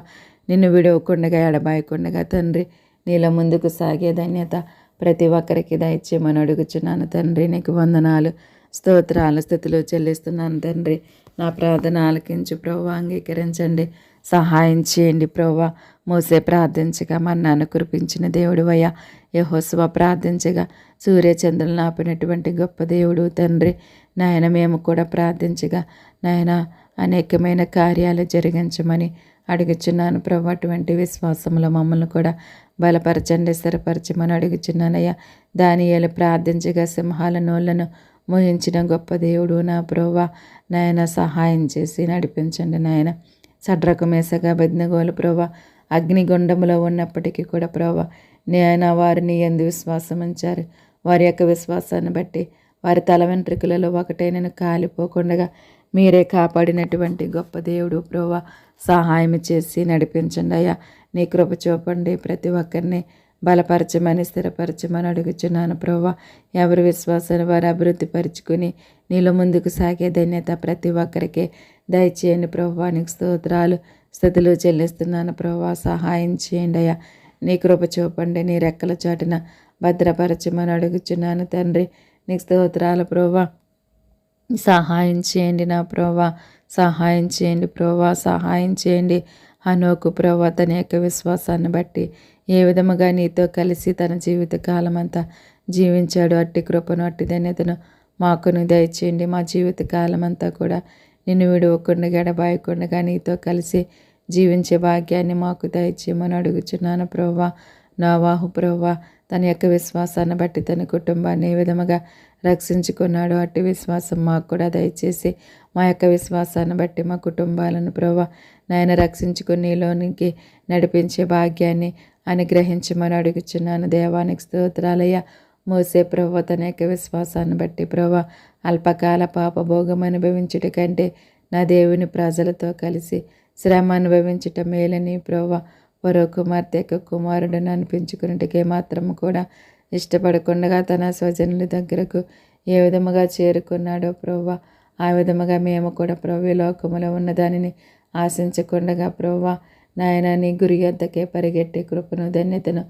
నిన్ను విడవకుండా ఎడబాయకుండా తండ్రి నీలో ముందుకు సాగే ధన్యత ప్రతి ఒక్కరికి దయచేయమని అడుగుచున్నాను తండ్రి. నీకు వందనాలు, స్తోత్రాలు, స్తుతులు చెల్లిస్తున్నాను తండ్రి. నా ప్రార్థన ఆలకించు ప్రభు, అంగీకరించండి. సహాయం చేయండి ప్రభా. మోసే ప్రార్థించగా మన్నాను కురిపించిన దేవుడివయ్యా. యెహోషువ ప్రార్థించగా సూర్యచంద్రులను ఆపినటువంటి గొప్ప దేవుడు తండ్రి. నాయన మేము కూడా ప్రార్థించగా నాయన అనేకమైన కార్యాలు జరిగించమని అడుగుచున్నాను ప్రభు. అటువంటి విశ్వాసంలో మమ్మల్ని కూడా బలపరచండి, స్థిరపరచమని అడుగుచున్నానయ్యా. దానియేలు ప్రార్థించగా సింహాల నోళ్లను మోహించిన గొప్ప దేవుడు నా ప్రభువా. నాయన సహాయం చేసి నడిపించండి నాయన. షడ్రకు మేసగా అబేద్నెగోలు ప్రభువా అగ్నిగుండంలో ఉన్నప్పటికీ కూడా ప్రభువా నాయన వారిని యందు విశ్వాసం ఉంచారు. వారి యొక్క విశ్వాసాన్ని బట్టి వారి తల వెంట్రుకలలో ఒకటే నేను కాలిపోకుండా మీరే కాపాడినటువంటి గొప్ప దేవుడు ప్రభువా. సహాయం చేసి నడిపించండి అయ్యా. నీ కృప చూపండి. ప్రతి ఒక్కరిని బలపరచమని స్థిరపరచమని అడుగుచున్నాను ప్రభువా. ఎవరి విశ్వాసాన్ని వారు అభివృద్ధి పరుచుకుని నీలో ముందుకు సాగే ధన్యత ప్రతి ఒక్కరికి దయచేయండి ప్రభువా. నీకు స్తోత్రాలు స్తుతులు చెల్లిస్తున్నాను ప్రభువా. సహాయం చేయండి అయ్యా. నీ కృప చూపండి. నీ రెక్కల చాటున భద్రపరచమని అడుగుచున్నాను తండ్రి. నీకు స్తోత్రాలు ప్రభువా. సహాయం చేయండి నా ప్రభువా. సహాయం చేయండి ప్రభువా. సహాయం చేయండి. హనోకు ప్రభువా తన యొక్క విశ్వాసాన్ని బట్టి ఏ విధముగా నీతో కలిసి తన జీవిత కాలం అంతా జీవించాడు. అట్టి కృపను అట్టి ధన్యతను మాకును దయచేయండి. మా జీవిత కాలం అంతా కూడా నిన్ను విడవకుండా గడబాయకుండా నీతో కలిసి జీవించే భాగ్యాన్ని మాకు దయచేయమని అడుగుచున్నాను ప్రభువా. నోవాహు ప్రభువా తన యొక్క విశ్వాసాన్ని బట్టి తన కుటుంబాన్ని ఏ విధముగా రక్షించుకున్నాడు. అట్టి విశ్వాసం మాకు కూడా దయచేసి మా యొక్క విశ్వాసాన్ని బట్టి మా కుటుంబాలను ప్రభువా నాయన రక్షించుకుని నీలోనికి నడిపించే భాగ్యాన్ని అనుగ్రహించమని అడుగుచున్నాను. దేవానికి స్తోత్రాలయ్యా. మోసే ప్రభువా తన యొక్క విశ్వాసాన్ని బట్టి ప్రభువా అల్పకాల పాపభోగం అనుభవించుట కంటే నా దేవుని ప్రజలతో కలిసి శ్రమ అనుభవించుట మేలని ప్రభువా పరో కుమార్తె యొక్క కుమారుడును అనిపించుకున్నట్టుకే మాత్రం కూడా ఇష్టపడకుండా తన స్వజనుల దగ్గరకు ఏ విధముగా చేరుకున్నాడో ప్రభువా ఆ విధముగా మేము కూడా ప్రభు ఈ లోకములో ఉన్న దానిని ఆశించకుండగా ప్రభువా నాయన నీ గురి వద్దకే పరిగెట్టే కృపను ధన్యతను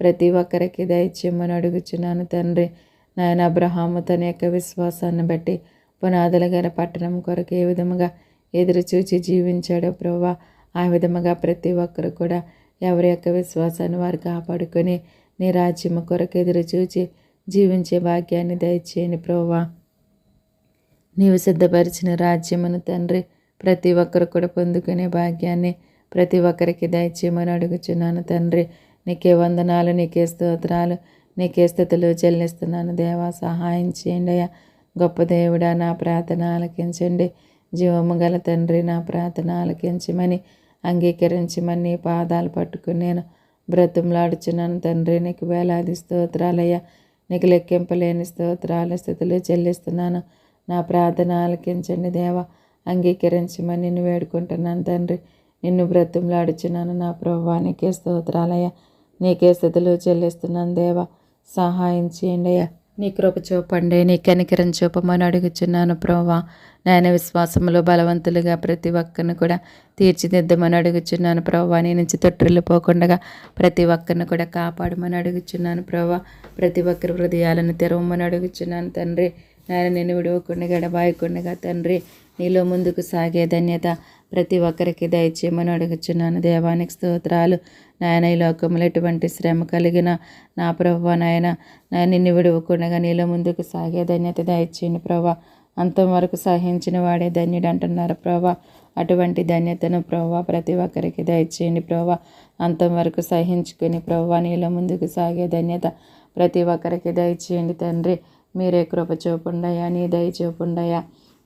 ప్రతి ఒక్కరికి దయచేయమని అడుగుచున్నాను తండ్రి. నాయన అబ్రహాము తన యొక్క విశ్వాసాన్ని బట్టి పునాదుల గల పట్టణం కొరకు ఏ విధముగా ఎదురు చూచి జీవించాడో ప్రభువా ఆ విధముగా ప్రతి ఒక్కరు కూడా ఎవరి యొక్క విశ్వాసాన్ని వారు కాపాడుకొని నీ రాజ్యము కొరకు ఎదురు చూచి జీవించే భాగ్యాన్ని దయచేయని ప్రభువా. నీవు సిద్ధపరిచిన రాజ్యమును తండ్రి ప్రతి ఒక్కరు కూడా పొందుకునే భాగ్యాన్ని ప్రతి ఒక్కరికి దయచేయమని అడుగుచున్నాను తండ్రి. నీకే వందనాలు, నీకే స్తోత్రాలు, నీకే స్తుతులు చెల్లిస్తున్నాను దేవా. సహాయం చేయండి అయ్యా. గొప్ప దేవుడా నా ప్రార్థన ఆలకించండి. జీవము గల తండ్రి నా ప్రార్థన ఆలకించమని అంగీకరించమని నీ పాదాలు పట్టుకుని నేను బ్రతుములాడుచున్నాను తండ్రి. నీకు వేలాది స్తోత్రాలయ్యా. నీకు లెక్కింపలేని స్తోత్రాలు స్తుతులు చెల్లిస్తున్నాను. నా ప్రార్థన ఆలకించండి దేవా. అంగీకరించమని నిన్ను వేడుకుంటున్నాను తండ్రి. నిన్ను బ్రతుములాడుచున్నాను నా ప్రభువా. నీకే స్తోత్రాలయ్యా. నీకే స్తుతులు చెల్లిస్తున్నాను దేవా. సహాయం చేయండి అయ్యా. నీ కృప చూపండి, నీ కనికరం చూపమని అడుగుచున్నాను ప్రభువా. నాయన విశ్వాసంలో బలవంతులుగా ప్రతి ఒక్కరిని కూడా తీర్చిదిద్దమని అడుగుచున్నాను ప్రభువా. నీ నుంచి తొట్టిల్లిపోకుండా ప్రతి ఒక్కరిని కూడా కాపాడమని అడుగుచున్నాను ప్రభువా. ప్రతి ఒక్కరి హృదయాలను తెరవమని అడుగుచున్నాను తండ్రి. నాయన నేను విడవకుండా గడబాయకుండా తండ్రి నీలో ముందుకు సాగే ధన్యత ప్రతి ఒక్కరికి దయచేయమని అడుగుచున్నాను. దేవానికి స్తోత్రాలు. నాయన ఈ లోకంలో ఎటువంటి శ్రమ కలిగిన నా ప్రభువా నాయన నిన్ను విడవకుండా నీలో ముందుకు సాగే ధన్యత దయచేయండి ప్రభువా. అంతం వరకు సహించిన వాడే ధన్యుడు అంటున్నారు ప్రభువా. అటువంటి ధన్యతను ప్రభువా ప్రతి ఒక్కరికి దయచేయండి ప్రభువా. అంతం వరకు సహించుకొని ప్రభువా నీలో ముందుకు సాగే ధన్యత ప్రతి ఒక్కరికి దయచేయండి తండ్రి. మీరే కృప చూపుండయా, నీ దయ చూపుండయా,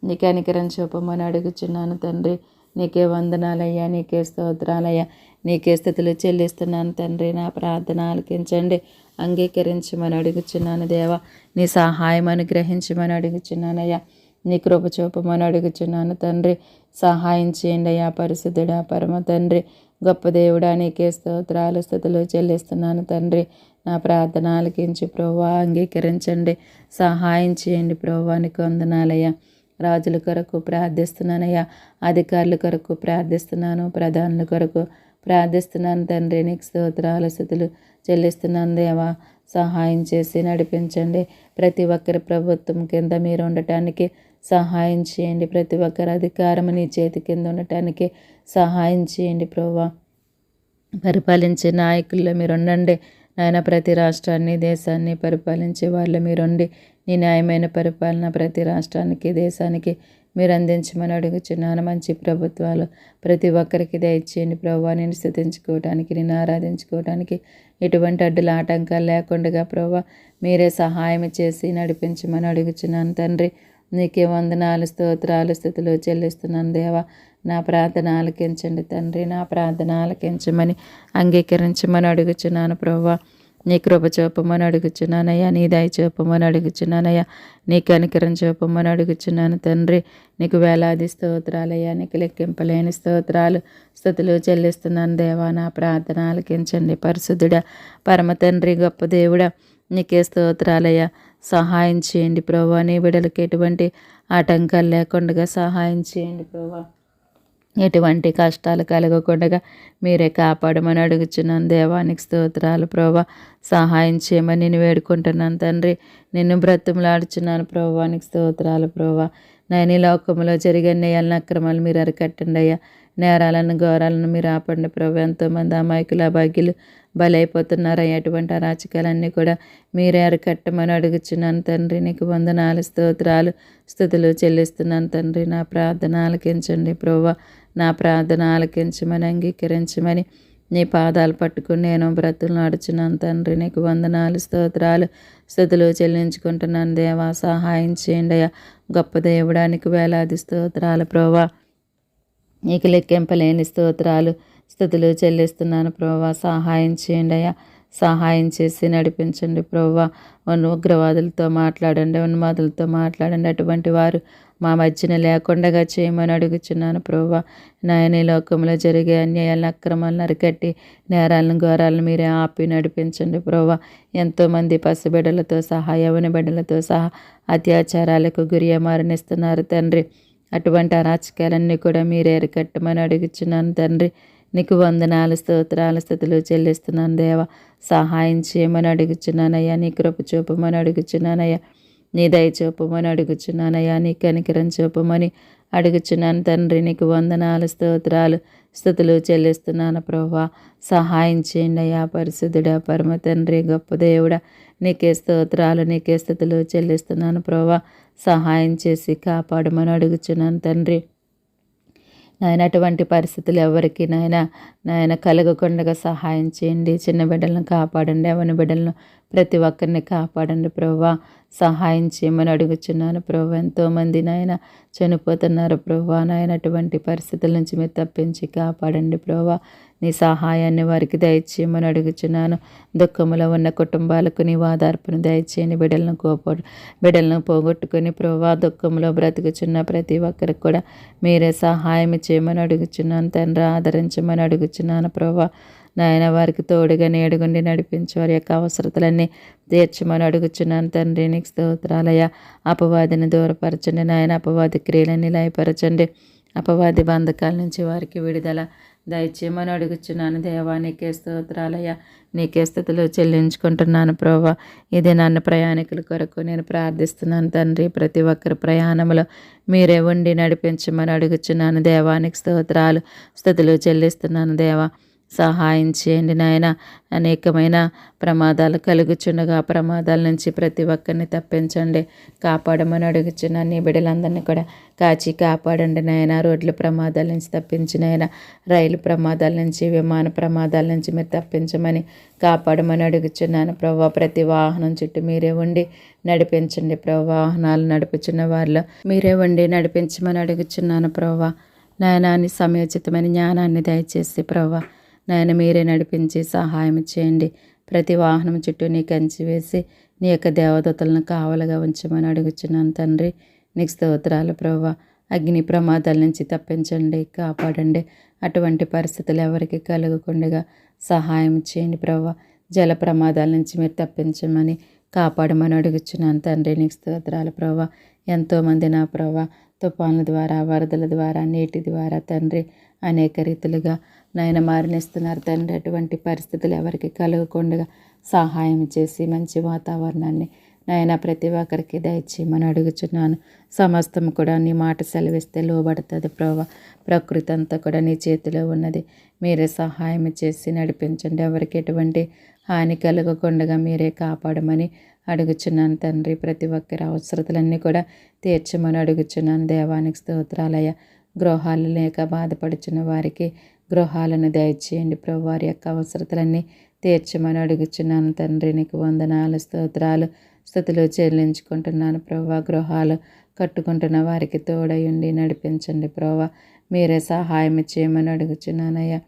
నీ కనికరం చూపమని అడుగుచున్నాను తండ్రి. నీకే వందనాలయ్యా, నీకే స్తోత్రాలయ్యా, నీకే స్తుతులు చెల్లిస్తున్నాను తండ్రి. నా ప్రార్థన ఆలకించండి, అంగీకరించమని అడుగుచున్నాను దేవా. నీ సహాయం అనుగ్రహించమని అడుగుచున్నానయ్యా. నీ కృప చూపమని అడుగుచున్నాను తండ్రి. సహాయం చేయండి అయ్యా. పరిశుద్ధుడా పరమ తండ్రి గొప్ప దేవుడా నీకే స్తోత్రాలు స్తుతులు చెల్లిస్తున్నాను తండ్రి. నా ప్రార్థన ఆలకించి ప్రభువా అంగీకరించండి, సహాయం చేయండి ప్రభువా. నీకు వందనాలయ్యా. రాజుల కొరకు ప్రార్థిస్తున్నానయ్యా. అధికారుల కొరకు ప్రార్థిస్తున్నాను. ప్రధానుల కొరకు ప్రార్థిస్తున్నాను తండ్రి. నీకు స్తోత్రాలు స్తుతులు చెల్లిస్తున్నాను దేవా. సహాయం చేసి నడిపించండి. ప్రతి ఒక్కరి ప్రభుత్వం కింద మీరు ఉండటానికి సహాయం చేయండి. ప్రతి ఒక్కరి అధికారం నీ చేతి కింద ఉండటానికి సహాయం చేయండి ప్రభువా. పరిపాలించే నాయకుల్లో మీరు ఉండండి నాయన. ప్రతి రాష్ట్రాన్ని దేశాన్ని పరిపాలించే వాళ్ళు మీరుండి నీ న్యాయమైన పరిపాలన ప్రతి రాష్ట్రానికి దేశానికి మీరు అందించమని అడుగుచున్నాను. మంచి ప్రభుత్వాలు ప్రతి ఒక్కరికి దయచేయండి ప్రభువా. నేను స్తుతించుకోవడానికి నేను ఆరాధించుకోవడానికి ఎటువంటి అడ్డుల ఆటంకాలు లేకుండా ప్రభువా మీరే సహాయం చేసి నడిపించమని అడుగుచున్నాను తండ్రి. నీకే వందనాలు స్తోత్రాలు స్తుతులు చెల్లిస్తున్నాను దేవా. నా ప్రార్థన ఆలకించండి తండ్రి. నా ప్రార్థన ఆలకించమని అంగీకరించమని అడుగుచున్నాను ప్రభువా. నీ కృప చూపమని అడుగుచున్నానయ్యా. నీ దయ చూపమని అడుగుచున్నానయ్యా. నీ కనికరం చూపమని అడుగుచున్నాను తండ్రి. నీకు వేలాది స్తోత్రాలయ్యా. నీకు లెక్కింపలేని స్తుతులు చెల్లిస్తున్నాను దేవా. నా ప్రార్థన ఆలకించండి. పరిశుద్ధుడా పరమ తండ్రి గొప్ప దేవుడా నీకే స్తోత్రాలయ్యా. సహాయం చేయండి ప్రభువా. నీ బిడ్డలకి ఎటువంటి ఆటంకాలు లేకుండా సహాయం చేయండి ప్రభువా. ఎటువంటి కష్టాలు కలగకుండా మీరే కాపాడమని అడుగుచున్నాను దేవానికి స్తోత్రాలు ప్రభువా. సహాయం చేయమని నేను వేడుకుంటున్నాను తండ్రి. నిన్ను బ్రతిమలాడుచున్నాను ప్రభువానికి స్తోత్రాలు ప్రభువా. నేను ఈ లోకంలో జరిగే నేయాలను అక్రమాలు మీరు అరికట్టండి అయ్యా. నేరాలను ఘోరాలను మీరు ఆపండి ప్రభు. ఎంతోమంది అమాయకులు అభాగ్యులు బలైపోతున్నారు. అటువంటి అరాచకాలన్నీ కూడా మీరే అరికట్టమని అడుగుచున్నాను తండ్రి. నీకు వందనాలు స్తోత్రాలు స్తుతులు చెల్లిస్తున్నాను తండ్రి. నా ప్రార్థన ఆలకించండి ప్రభువా. నా ప్రార్థన ఆలకించమని అంగీకరించమని నీ పాదాలు పట్టుకుని నేను బ్రతులు నడుచున్నాను తండ్రి. నీకు వందనాలు స్తోత్రాలు స్తుతులు చెల్లించుకుంటున్నాను దేవా. సహాయం చేయండి అయ్యా. గొప్ప దేవుడానికి వేలాది స్తోత్రాలు ప్రభువా. నీకు లెక్కింపలేని స్తుతులు చెల్లిస్తున్నాను ప్రభువా. సహాయం చేయండి అయ్యా. సహాయం చేసి నడిపించండి ప్రభువా. ఉగ్రవాదులతో మాట్లాడండి, ఉన్మాదులతో మాట్లాడండి. అటువంటి వారు మా మధ్యన లేకుండా చేయమని అడుగుచున్నాను ప్రభువా. నాయన ఈ లోకంలో జరిగే అన్యాయాలను అక్రమాలను అరికట్టి నేరాలను ఘోరాలను మీరే ఆపి నడిపించండి ప్రభువా. ఎంతోమంది పసిబిడ్డలతో సహా యవ్వన బిడ్డలతో సహా అత్యాచారాలకు గురి మరణిస్తున్నారు తండ్రి. అటువంటి అరాచకాలన్నీ కూడా మీరే అరికట్టమని అడుగుచున్నాను తండ్రి. నీకు వందనాలు స్తోత్రాలు స్తుతులు చెల్లిస్తున్నాను దేవా. సహాయం చేయమని అడుగుచున్నానయ్యా. నీ కృప చూపమని అడుగుచున్నానయ్యా. నీ దయ చూపమని అడుగుచున్నానయ్యా. నీ కనికరం చూపమని అడుగుచున్నాను తండ్రి. నీకు వందనాలు స్తోత్రాలు స్తుతులు చెల్లిస్తున్నాను ప్రభువా. సహాయం చేయండి అయ్యా. పరిశుద్ధుడా పరమ తండ్రి గొప్ప దేవుడా నీకే స్తోత్రాలు నీకే స్తుతులు చెల్లిస్తున్నాను ప్రభువా. సహాయం చేసి కాపాడమని అడుగుచున్నాను తండ్రి. నాయన అటువంటి పరిస్థితులు ఎవరికి నాయన కలగకుండా సహాయం చేయండి. చిన్న బిడ్డలను కాపాడండి. యవ్వన బిడ్డలను ప్రతి ఒక్కరిని కాపాడండి ప్రభువా. సహాయం చేయమని అడుగుచున్నాను ప్రభువా. ఎంతోమంది నాయన చనిపోతున్నారు ప్రభువా. నాయన అటువంటి పరిస్థితుల నుంచి మీరు తప్పించి కాపాడండి ప్రభువా. నీ సహాయాన్ని వారికి దయచేయమని అడుగుచున్నాను. దుఃఖంలో ఉన్న కుటుంబాలకు నీ వాదార్పును దయచేయండి. బిడ్డలను పోగొట్టుకుని ప్రభువా దుఃఖంలో బ్రతుకుచున్న ప్రతి ఒక్కరికి కూడా మీరే సహాయం చేయమని అడుగుచున్నాను తండ్రి. ఆదరించమని అడుగుచున్నాను ప్రభువా. నాయన వారికి తోడుగా నేడుగుండి నడిపించి వారి యొక్క అవసరతలన్నీ తీర్చమని అడుగుచున్నాను తండ్రి. నీకు స్తోత్రాలయ్యా. అపవాదిని దూరపరచండి నాయన. అపవాది క్రియలన్నీ లయపరచండి. అపవాది బంధకాల నుంచి వారికి విడుదల దయచేయమని అడుగుచున్నాను దేవా. నీకే స్తోత్రాలయ్యా. నీకే స్తుతులు చెల్లించుకుంటున్నాను ప్రభువా. ఇది నన్ను ప్రయాణికుల కొరకు నేను ప్రార్థిస్తున్నాను తండ్రి. ప్రతి ఒక్కరి ప్రయాణంలో మీరే ఉండి నడిపించమని అడుగుచున్నాను దేవానికి స్తోత్రాలు స్తుతులు చెల్లిస్తున్నాను దేవా. సహాయం చేయండి నాయన. అనేకమైన ప్రమాదాలు కలుగుచుండగా ప్రమాదాల నుంచి ప్రతి ఒక్కరిని తప్పించండి. కాపాడమని అడుగుచున్నాను. నీ బిడ్డలందరినీ కూడా కాచి కాపాడండి నాయన. రోడ్ల ప్రమాదాల నుంచి తప్పించి నాయన. రైలు ప్రమాదాల నుంచి విమాన ప్రమాదాల నుంచి మీరు తప్పించమని కాపాడమని అడుగుచున్నాను ప్రభా. ప్రతి వాహనం చుట్టూ మీరే ఉండి నడిపించండి ప్రభా. వాహనాలు నడుపుచున్న వారిలో మీరే ఉండి నడిపించమని అడుగుచున్నాను ప్రభా. నాయన నీ సమయోచితమైన జ్ఞానాన్ని దయచేసి ప్రభా నాయన మీరే నడిపించి సహాయం చేయండి. ప్రతి వాహనం చుట్టూ నీ కంచి వేసి నీ యొక్క దేవదూతలను కావలుగా ఉంచమని అడుగుచున్నాను తండ్రి. నీకు స్తోత్రాలు ప్రభువా. అగ్ని ప్రమాదాల నుంచి తప్పించండి, కాపాడండి. అటువంటి పరిస్థితులు ఎవరికి కలగకుండా సహాయం చేయండి ప్రభువా. జల ప్రమాదాల నుంచి మీరు తప్పించమని కాపాడమని అడుగుచున్నాను తండ్రి. నీకు స్తోత్రాలు ప్రభువా. ఎంతోమంది నా ప్రభువా తుఫాన్ల ద్వారా వరదల ద్వారా నీటి ద్వారా తండ్రి అనేక రీతులుగా నాయన మరణిస్తున్నారు తండ్రి. అటువంటి పరిస్థితులు ఎవరికి కలగకుండా సహాయం చేసి మంచి వాతావరణాన్ని నాయన ప్రతి ఒక్కరికి దయచేయమని అడుగుచున్నాను. సమస్తం కూడా నీ మాట సెలవిస్తే లోబడుతుంది ప్రభా. ప్రకృతి అంతా కూడా నీ చేతిలో ఉన్నది. మీరే సహాయం చేసి నడిపించండి. ఎవరికి ఎటువంటి హాని కలగకుండా మీరే కాపాడమని అడుగుచున్నాను తండ్రి. ప్రతి ఒక్కరి అవసరతలన్నీ కూడా తీర్చమని అడుగుచున్నాను. దేవానికి స్తోత్రాలయ. గృహాలు లేక బాధపడుచున్న వారికి గృహాలను దయచేయండి ప్రభు. వారి యొక్క అవసరతలన్నీ తీర్చమని అడుగుచున్నాను తండ్రి. నీకు వందనాలు, స్తోత్రాలు, స్తుతులు చెల్లించుకుంటున్నాను ప్రభు. గృహాలు కట్టుకుంటున్న వారికి తోడయుండి నడిపించండి ప్రభు. మీరే సహాయం చేయమని అడుగుచున్నానయ్యా.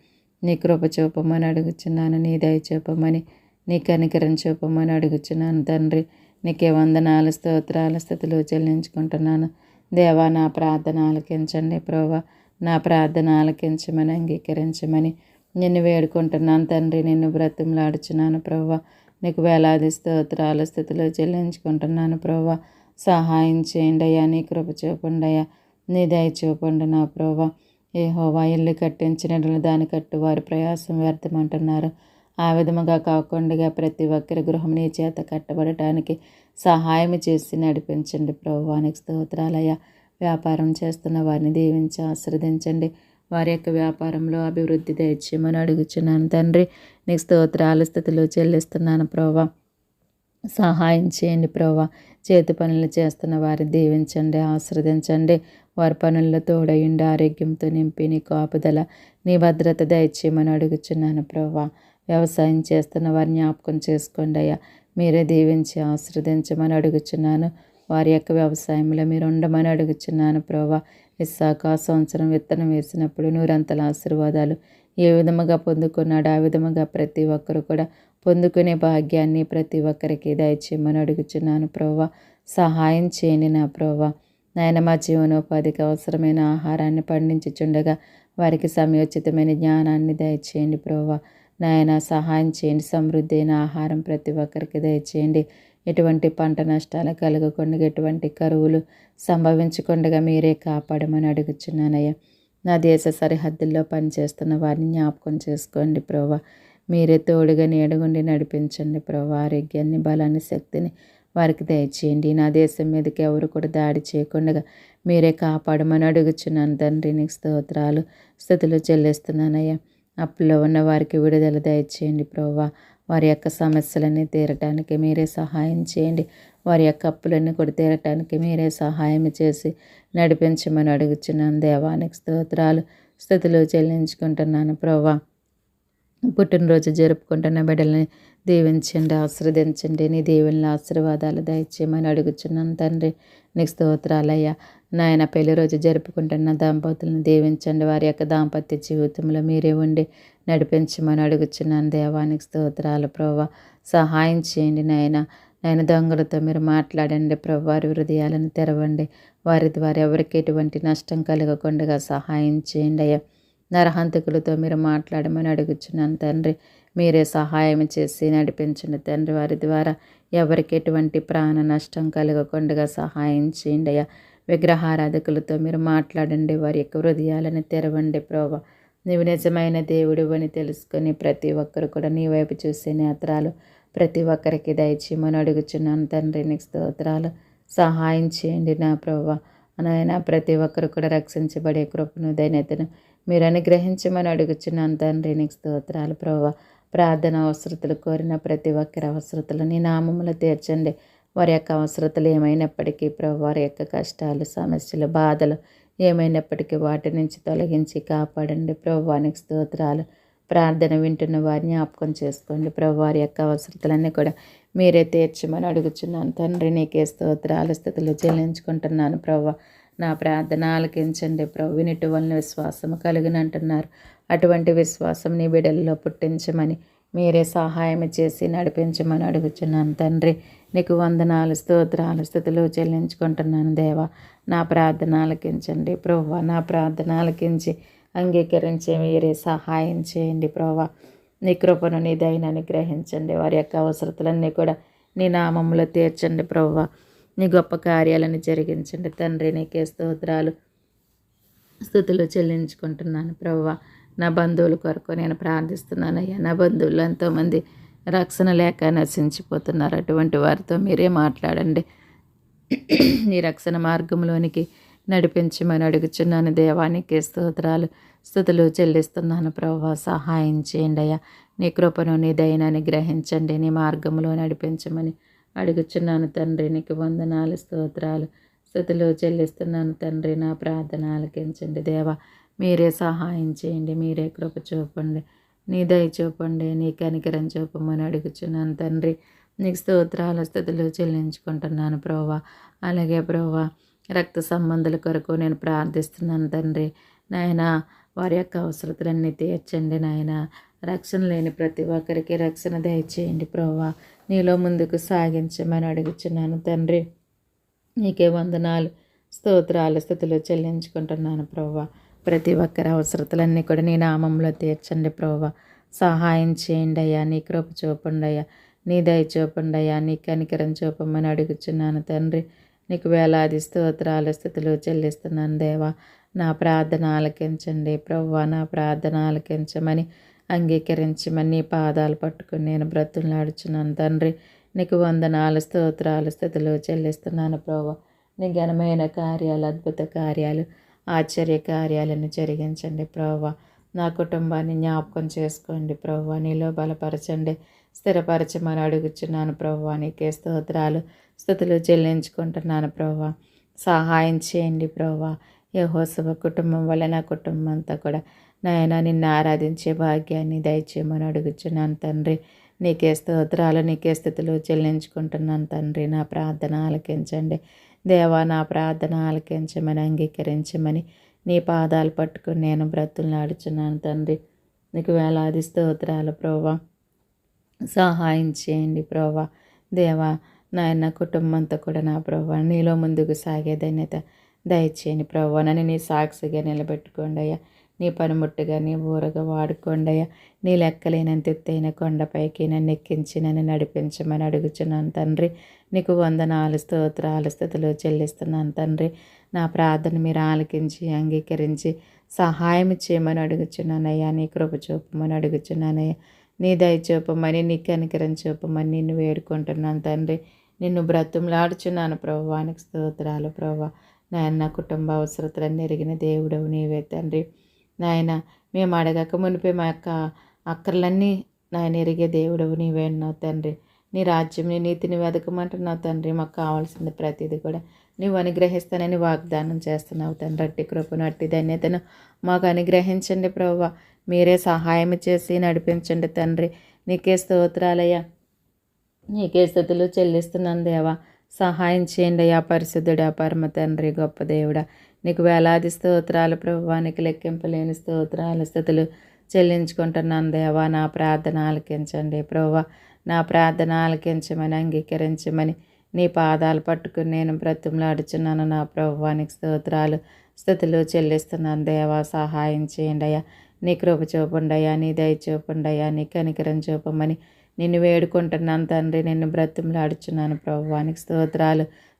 నీ కృప చూపమని అడుగుచున్నాను. నీ దయ చూపమని, నీ కనికరం చూపమని అడుగుచున్నాను తండ్రి. నీకే వందనాలు, స్తోత్రాలు, స్తుతులు చెల్లించుకుంటున్నాను దేవా. నా ప్రార్థన ఆలకించండి ప్రభు. నా ప్రార్థన ఆలకించమని, అంగీకరించమని నిన్ను వేడుకుంటున్నాను తండ్రి. నిన్ను బ్రతిమలాడుచున్నాను ప్రభు. నీకు వేలాది స్తోత్రాలు, స్తుతులు చెల్లించుకుంటున్నాను ప్రభు. సహాయం చేయండి అయ్యా. నీ కృప చూపండి అయ్యా. నీ దయ చూపండి నా ప్రభు. యెహోవా ఇల్లు కట్టించిన దాని కట్టు వారి ప్రయాసం వ్యర్థమంటున్నారు. ఆ విధముగా కాకుండా ప్రతి ఒక్కరి గృహం నీ చేత కట్టబడటానికి సహాయం చేసి నడిపించండి ప్రభువానికి స్తోత్రాలయ్యా. వ్యాపారం చేస్తున్న వారిని దీవించి ఆశీర్వదించండి. వారి యొక్క వ్యాపారంలో అభివృద్ధి దయచేయమని అడుగుచున్నాను తండ్రి. నీకు స్తోత్రాలు, స్తుతులు చెల్లిస్తున్నాను ప్రభా. సహాయం చేయండి ప్రభా. చేతి పనులు చేస్తున్న వారిని దీవించండి, ఆశీర్వదించండి. వారి పనుల్లో తోడయుండి ఆరోగ్యంతో నింపి నీ కాపుదల, నీ భద్రత దయచేయమని అడుగుచున్నాను ప్రభా. వ్యవసాయం చేస్తున్న వారిని జ్ఞాపకం చేసుకోండి అయ్యా. మీరే దీవించి ఆశీర్వదించమని అడుగుచున్నాను. వారి యొక్క వ్యవసాయంలో మీరు ఉండమని అడుగుచున్నాను ప్రభా. ఇస్సాకు ఆ సంవత్సరం విత్తనం వేసినప్పుడు నూరంతల ఆశీర్వాదాలు ఏ విధముగా పొందుకున్నాడు, ఆ విధముగా ప్రతి ఒక్కరు కూడా పొందుకునే భాగ్యాన్ని ప్రతి ఒక్కరికి దయచేయమని అడుగుచున్నాను ప్రభా. సహాయం చేయండి నా ప్రభా. నాయన మా జీవనోపాధికి అవసరమైన ఆహారాన్ని పండించుచుండగా వారికి సమయోచితమైన జ్ఞానాన్ని దయచేయండి ప్రభా. నాయన సహాయం చేయండి. సమృద్ధి అయిన ఆహారం ప్రతి ఒక్కరికి దయచేయండి. ఎటువంటి పంట నష్టాలు కలగకుండా, ఎటువంటి కరువులు సంభవించకుండా మీరే కాపాడమని అడుగుచున్నానయ్యా. నా దేశ సరిహద్దుల్లో పనిచేస్తున్న వారిని జ్ఞాపకం చేసుకోండి ప్రభా. మీరే తోడుగా నీడగుండి నడిపించండి ప్రభా. ఆరోగ్యాన్ని, బలాన్ని, శక్తిని వారికి దయచేయండి. నా దేశం మీదకి ఎవరు కూడా దాడి చేయకుండా మీరే కాపాడమని అడుగుచున్నాను తండ్రి. నీకు స్తోత్రాలు, స్తుతులు చెల్లిస్తున్నానయ్యా. అప్పుల్లో ఉన్న వారికి విడుదల దయచేయండి ప్రభా. వారి యొక్క సమస్యలన్నీ తీరటానికి మీరే సహాయం చేయండి. వారి యొక్క అప్పులన్నీ కూడా తీరటానికి మీరే సహాయం చేసి నడిపించమని అడుగుచున్నాను. దేవానికి స్తోత్రాలు, స్తుతులు చెల్లించుకుంటున్నాను ప్రభా. పుట్టినరోజు జరుపుకుంటున్న బిడ్డల్ని దీవించండి, ఆశీర్వదించండి. నీ దీవెనల ఆశీర్వాదాలు దయచేయమని అడుగుచున్నాను తండ్రి. నీకు స్తోత్రాలయ్యా. నాయన పెళ్లి రోజు జరుపుకుంటున్న దంపతులను దీవించండి. వారి యొక్క దాంపత్య జీవితంలో మీరే ఉండి నడిపించమని అడుగుచున్నాను. దేవానికి స్తోత్రాలు ప్రభా. సహాయం చేయండి నాయన. దొంగలతో మీరు మాట్లాడండి ప్రభు. వారి హృదయాలను తెరవండి. వారి ద్వారా ఎవరికి ఎటువంటి నష్టం కలగకుండా సహాయం చేయండి అయ్యా. నరహంతకులతో మీరు మాట్లాడమని అడుగుచున్నాను తండ్రి. మీరే సహాయం చేసి నడిపించండి తండ్రి. వారి ద్వారా ఎవరికి ఎటువంటి ప్రాణ నష్టం కలగకుండా సహాయం చేయండి అయ్యా. విగ్రహారాధకులతో మీరు మాట్లాడండి. వారి యొక్క హృదయాలను తెరవండి ప్రభా. నీవు నిజమైన దేవుడు అని తెలుసుకొని ప్రతి ఒక్కరు కూడా నీ వైపు చూసే నేత్రాలు ప్రతి ఒక్కరికి దయచేయమని అడుగుచున్నాను తండ్రి. నీకు స్తోత్రాలు. సహాయం చేయండి నా ప్రభా. నాయన ప్రతి ఒక్కరు కూడా రక్షించబడే కృపను, ధన్యతను మీరు అనుగ్రహించమని అడుగుచున్నాను తండ్రి. నీకు స్తోత్రాలు ప్రభా. ప్రార్థన అవసరతలు కోరిన ప్రతి ఒక్కరి అవసరతలు నీ నామములు తీర్చండి. వారి యొక్క అవసరతలు ఏమైనప్పటికీ ప్రభు, వారి యొక్క కష్టాలు, సమస్యలు, బాధలు ఏమైనప్పటికీ వాటి నుంచి తొలగించి కాపాడండి ప్రభువానికి స్తోత్రాలు. ప్రార్థన వింటున్న వారిని జ్ఞాపకం చేసుకోండి ప్రభు. వారి యొక్క అవసరతలన్నీ కూడా మీరే తీర్చమని అడుగుచున్నాను తండ్రి. నీకే స్తోత్రాలు, స్తుతులు చెల్లించుకుంటున్నాను ప్రభు. నా ప్రార్థన ఆలకించండి ప్రభు. వినుట వలన విశ్వాసం కలుగునంటున్నారు. అటువంటి విశ్వాసం నీ బిడ్డల్లో పుట్టించమని మీరే సహాయం చేసి నడిపించమని అడుగుచున్నాను తండ్రి. నీకు వందనాలు, స్తోత్రాలు, స్తుతులు చెల్లించుకుంటున్నాను దేవా. నా ప్రార్థన ఆలకించండి ప్రభువా. నా ప్రార్థన ఆలకించి అంగీకరించి మీరే సహాయం చేయండి ప్రభువా. నీ కృపను, నీ దయను అనుగ్రహించండి. వారి యొక్క అవసరతలన్నీ కూడా నీ నామములో తీర్చండి ప్రభువా. నీ గొప్ప కార్యాలను జరిగించండి తండ్రి. నీకే స్తోత్రాలు, స్తుతులు చెల్లించుకుంటున్నాను ప్రభువా. నా బంధువుల కొరకు నేను ప్రార్థిస్తున్నానయ్యా. నా బంధువులు ఎంతోమంది రక్షణ లేక నశించిపోతున్నారు. అటువంటి వారితో మీరే మాట్లాడండి. నీ రక్షణ మార్గంలోనికి నడిపించమని అడుగుచున్నాను. దేవానికి స్తుతులు చెల్లిస్తున్నాను ప్రభువా. సహాయం చేయండి అయ్యా. నీ కృపను నీ దయను అనుగ్రహించండి. నీ మార్గంలో నడిపించమని అడుగుచున్నాను తండ్రి. నీకు వందనాలు స్తుతులు చెల్లిస్తున్నాను తండ్రి. నా ప్రార్థన ఆలకించండి దేవా. మీరే సహాయం చేయండి. మీరే కృప చూపండి. నీ దయ చూపండి. నీ కనికరం చూపమని అడుగుచున్నాను తండ్రి. నీకు స్తుతులు చెల్లించుకుంటున్నాను ప్రభువా. అలాగే ప్రభువా, రక్త సంబంధుల కొరకు నేను ప్రార్థిస్తున్నాను తండ్రి. నాయన వారి యొక్క అవసరతలన్నీ తీర్చండి నాయన. రక్షణ లేని ప్రతి ఒక్కరికి రక్షణ దయచేయండి ప్రభువా. నీలో ముందుకు సాగించమని అడుగుచున్నాను తండ్రి. నీకే వందనాలు స్తుతులు చెల్లించుకుంటున్నాను ప్రభువా. ప్రతి ఒక్కరి అవసరతలన్నీ కూడా నీ నామంలో తీర్చండి ప్రభువా. సహాయం చేయండి అయ్యా. నీ కృప చూపండి అయ్యా. నీ దయ చూపండి అయ్యా. నీ కనికరం చూపమని అడుగుచున్నాను తండ్రి. నీకు వేలాది స్తుతులు చెల్లిస్తున్నాను దేవా. నా ప్రార్థన ఆలకించండి ప్రభువా. నా ప్రార్థన ఆలకించమని అంగీకరించమని నీ పాదాలు పట్టుకుని నేను బ్రతులాడుచున్నాను తండ్రి. నీకు వందనాలు స్తుతులు చెల్లిస్తున్నాను ప్రభువా. నీ ఘనమైన కార్యాలు, అద్భుత కార్యాలు, ఆశ్చర్య కార్యాలను జరిగించండి ప్రభువా. నా కుటుంబాన్ని జ్ఞాపకం చేసుకోండి ప్రభువా. నీలో బలపరచండి, స్థిరపరచమని అడుగుచున్నాను ప్రభువా. నీకే స్తుతులు చెల్లించుకుంటున్నాను ప్రభువా. సహాయం చేయండి ప్రభువా. యెహోషువ కుటుంబం వల్ల నా కుటుంబం అంతా కూడా నాయన నిన్ను ఆరాధించే భాగ్యాన్ని దయచేయమని అడుగుచున్నాను తండ్రి. నీకే స్తుతులు చెల్లించుకుంటున్నాను తండ్రి. నా ప్రార్థన ఆలకించండి దేవా. నా ప్రార్థన ఆలకించమని అంగీకరించమని నీ పాదాలు పట్టుకుని నేను బ్రతులాడుచున్నాను తండ్రి. నీకు వేలాది స్తోత్రాలు ప్రభువా. సహాయం చేయండి ప్రభువా. దేవా నాయన కుటుంబం అంతా కూడా నా ప్రభువా నీలో ముందుకు సాగే ధన్యత దయచేయండి ప్రభువా. నన్ను నీ సాక్షిగా నిలబెట్టుకోండి అయ్యా. నీ పనిముట్టుగా నీ ఊరగా వాడుకోండి అయ్యా. నీ లెక్కలేనంత ఎత్తైన కొండపైకి నన్ను ఎక్కించి నన్ను నడిపించమని అడుగుచున్నాను తండ్రి. నీకు వందనాలు స్తుతులు చెల్లిస్తున్నాను తండ్రి. నా ప్రార్థన మీరు ఆలకించి అంగీకరించి సహాయం చేయమని అడుగుచున్నానయ్యా. నీ కృప చూపమని అడుగుచున్నానయ్యా. నీ దయ చూపమని, నీ కనికరం చూపమని నిన్ను వేడుకుంటున్నాను తండ్రి. నిన్ను బ్రతుములాడుచున్నాను ప్రభువా. నీకు స్తోత్రాలు ప్రభువా. నాయన నా కుటుంబ అవసరతలన్నీ ఎరిగిన దేవుడవు నీవే తండ్రి. నాయన మేము అడగక మునిపే మా యొక్క అక్కర్లన్నీ నాయన ఎరిగే దేవుడవు నీవే అన్నావు తండ్రి. నీ రాజ్యం నీ నీతిని వెతకమంటున్నావు తండ్రి. మాకు కావాల్సింది ప్రతిదీ కూడా నువ్వు అనుగ్రహిస్తానని వాగ్దానం చేస్తున్నావు తండ్రి. అట్టి కృపను అట్టి ధన్యతను మాకు అనుగ్రహించండి ప్రభువా. మీరే సహాయం చేసి నడిపించండి తండ్రి. నీకే స్తోత్రాలయ్యా. నీకే స్తుతులు చెల్లిస్తున్నాను దేవా. సహాయం చేయండి అయ్యా. పరిశుద్ధుడా, పరమ తండ్రి, గొప్ప దేవుడా, నీకు వేలాది స్తోత్రాలు ప్రభువా. నీకు లెక్కింపలేని స్తుతులు చెల్లించుకుంటున్నాను దేవా. నా ప్రార్థన ఆలకించండి ప్రభువా. నా ప్రార్థన ఆలకించమని అంగీకరించమని నీ పాదాలు పట్టుకుని నేను బ్రతుములాడుచున్నాను నా ప్రభువా. నీకు స్తుతులు చెల్లిస్తున్నాను దేవా. సహాయం చేయండి అయ్యా. నీ కృప చూపండి అయ్యా. నీ దయ చూపండి అయ్యా. నీ కనికరం చూపమని నిన్ను వేడుకుంటున్నాను తండ్రి. నిన్ను బ్రతుములాడుచున్నాను ప్రభువా. నీకు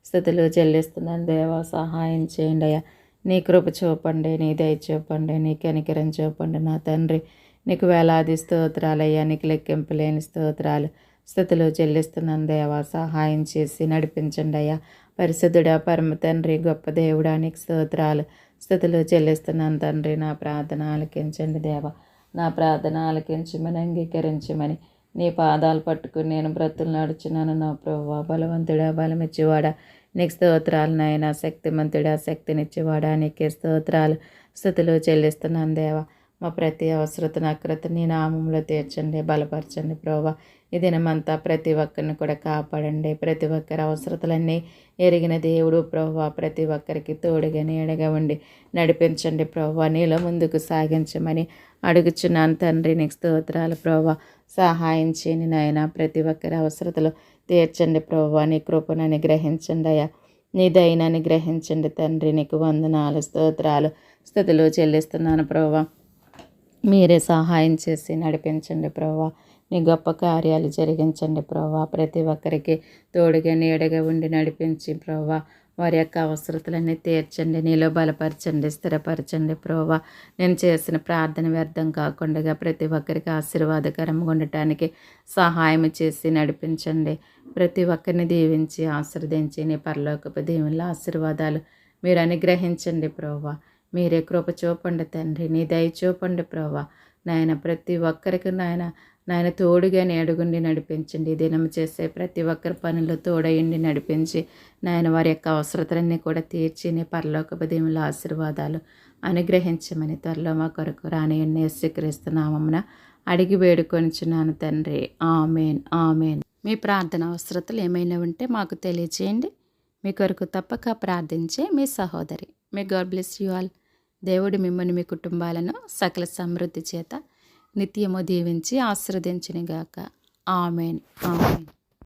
స్తుతులు చెల్లిస్తున్నాను దేవా. సహాయం చేయండి అయ్యా. నీ కృప చూపండి, నీ దయ చూపండి, నీ కనికరం చూపండి నా తండ్రి. నీకు వేలాది స్తోత్రాలయ్యా. నీకు లెక్కింపలేని స్తుతులు చెల్లిస్తున్నాను దేవా. సహాయం చేసి నడిపించండి అయ్యా. పరిశుద్ధుడా, పరమ తండ్రి, గొప్ప దేవుడా, నీకు స్తుతులు చెల్లిస్తున్నాను తండ్రి. నా ప్రార్థన ఆలకించండి దేవా. నా ప్రార్థన ఆలకించమని అంగీకరించమని నీ పాదాలు పట్టుకుని నేను బ్రతులాడుచున్నాను నా ప్రభువా. బలవంతుడా, బలమిచ్చేవాడా, నీకు స్తోత్రాలు నాయన. శక్తిమంతుడా, శక్తినిచ్చేవాడా, నీకే స్తుతులు చెల్లిస్తున్నాను దేవా. మా ప్రతి అవసరతను అక్రత నీ నామంలో తీర్చండి, బలపరచండి ప్రభువా. ఈ దినమంతా ప్రతి ఒక్కరిని కూడా కాపాడండి. ప్రతి ఒక్కరి అవసరతలన్నీ ఎరిగిన దేవుడు ప్రభువా. ప్రతి ఒక్కరికి తోడుగా నీడగా ఉండి నడిపించండి ప్రభువా. నీలో ముందుకు సాగించమని అడుగుచున్నాను తండ్రి. నీకు స్తోత్రాలు ప్రభువా. సహాయం చేయని నాయన. ప్రతి ఒక్కరి అవసరతలు తీర్చండి ప్రభువా. నీ కృపను అనుగ్రహించండి అయ్యా. నీ దయను అనుగ్రహించండి తండ్రి. నీకు వందనాలు స్తుతులు చెల్లిస్తున్నాను ప్రభువా. మీరే సహాయం చేసి నడిపించండి ప్రభువా. నీ గొప్ప కార్యాలు జరిగించండి ప్రభువా. ప్రతి ఒక్కరికి తోడుగా నీడగా ఉండి నడిపించి ప్రభువా. వారి యొక్క అవసరతలన్నీ తీర్చండి, నీలో బలపరచండి, స్థిరపరచండి ప్రభువా. నేను చేసిన ప్రార్థన వ్యర్థం కాకుండా ప్రతి ఒక్కరికి ఆశీర్వాదకరంగా ఉండటానికి సహాయం చేసి నడిపించండి. ప్రతి ఒక్కరిని దీవించి ఆశీర్వదించి నీ పరలోకపు దీవెనల ఆశీర్వాదాలు మీరు అనుగ్రహించండి ప్రభువా. మీరే కృప చూపండి తండ్రి, నీ దయ చూపండి ప్రభువా. నాయన ప్రతి ఒక్కరికి నాయన తోడుగా నేడుగుండి నడిపించండి. దినం చేసే ప్రతి ఒక్కరి పనులు తోడయండి నడిపించి నాయన వారి యొక్క అవసరతలన్నీ కూడా తీర్చి నీ పరలోకపు దీవెనల ఆశీర్వాదాలు అనుగ్రహించమని త్వరలో మా కొరకు రానియన్ని యేసుక్రీస్తు నామమున అడిగి వేడుకొనిచున్నాను తండ్రి. Amen, amen. మీ ప్రార్థన అవసరతలు ఏమైనా ఉంటే మాకు తెలియచేయండి. మీ కొరకు తప్పక ప్రార్థించే మీ సహోదరి. May God bless you all. దేవుడు మిమ్మల్ని మీ కుటుంబాలను సకల సమృద్ధి చేత నిత్యము దీవించి ఆశీర్వదించునుగాక. Amen, amen.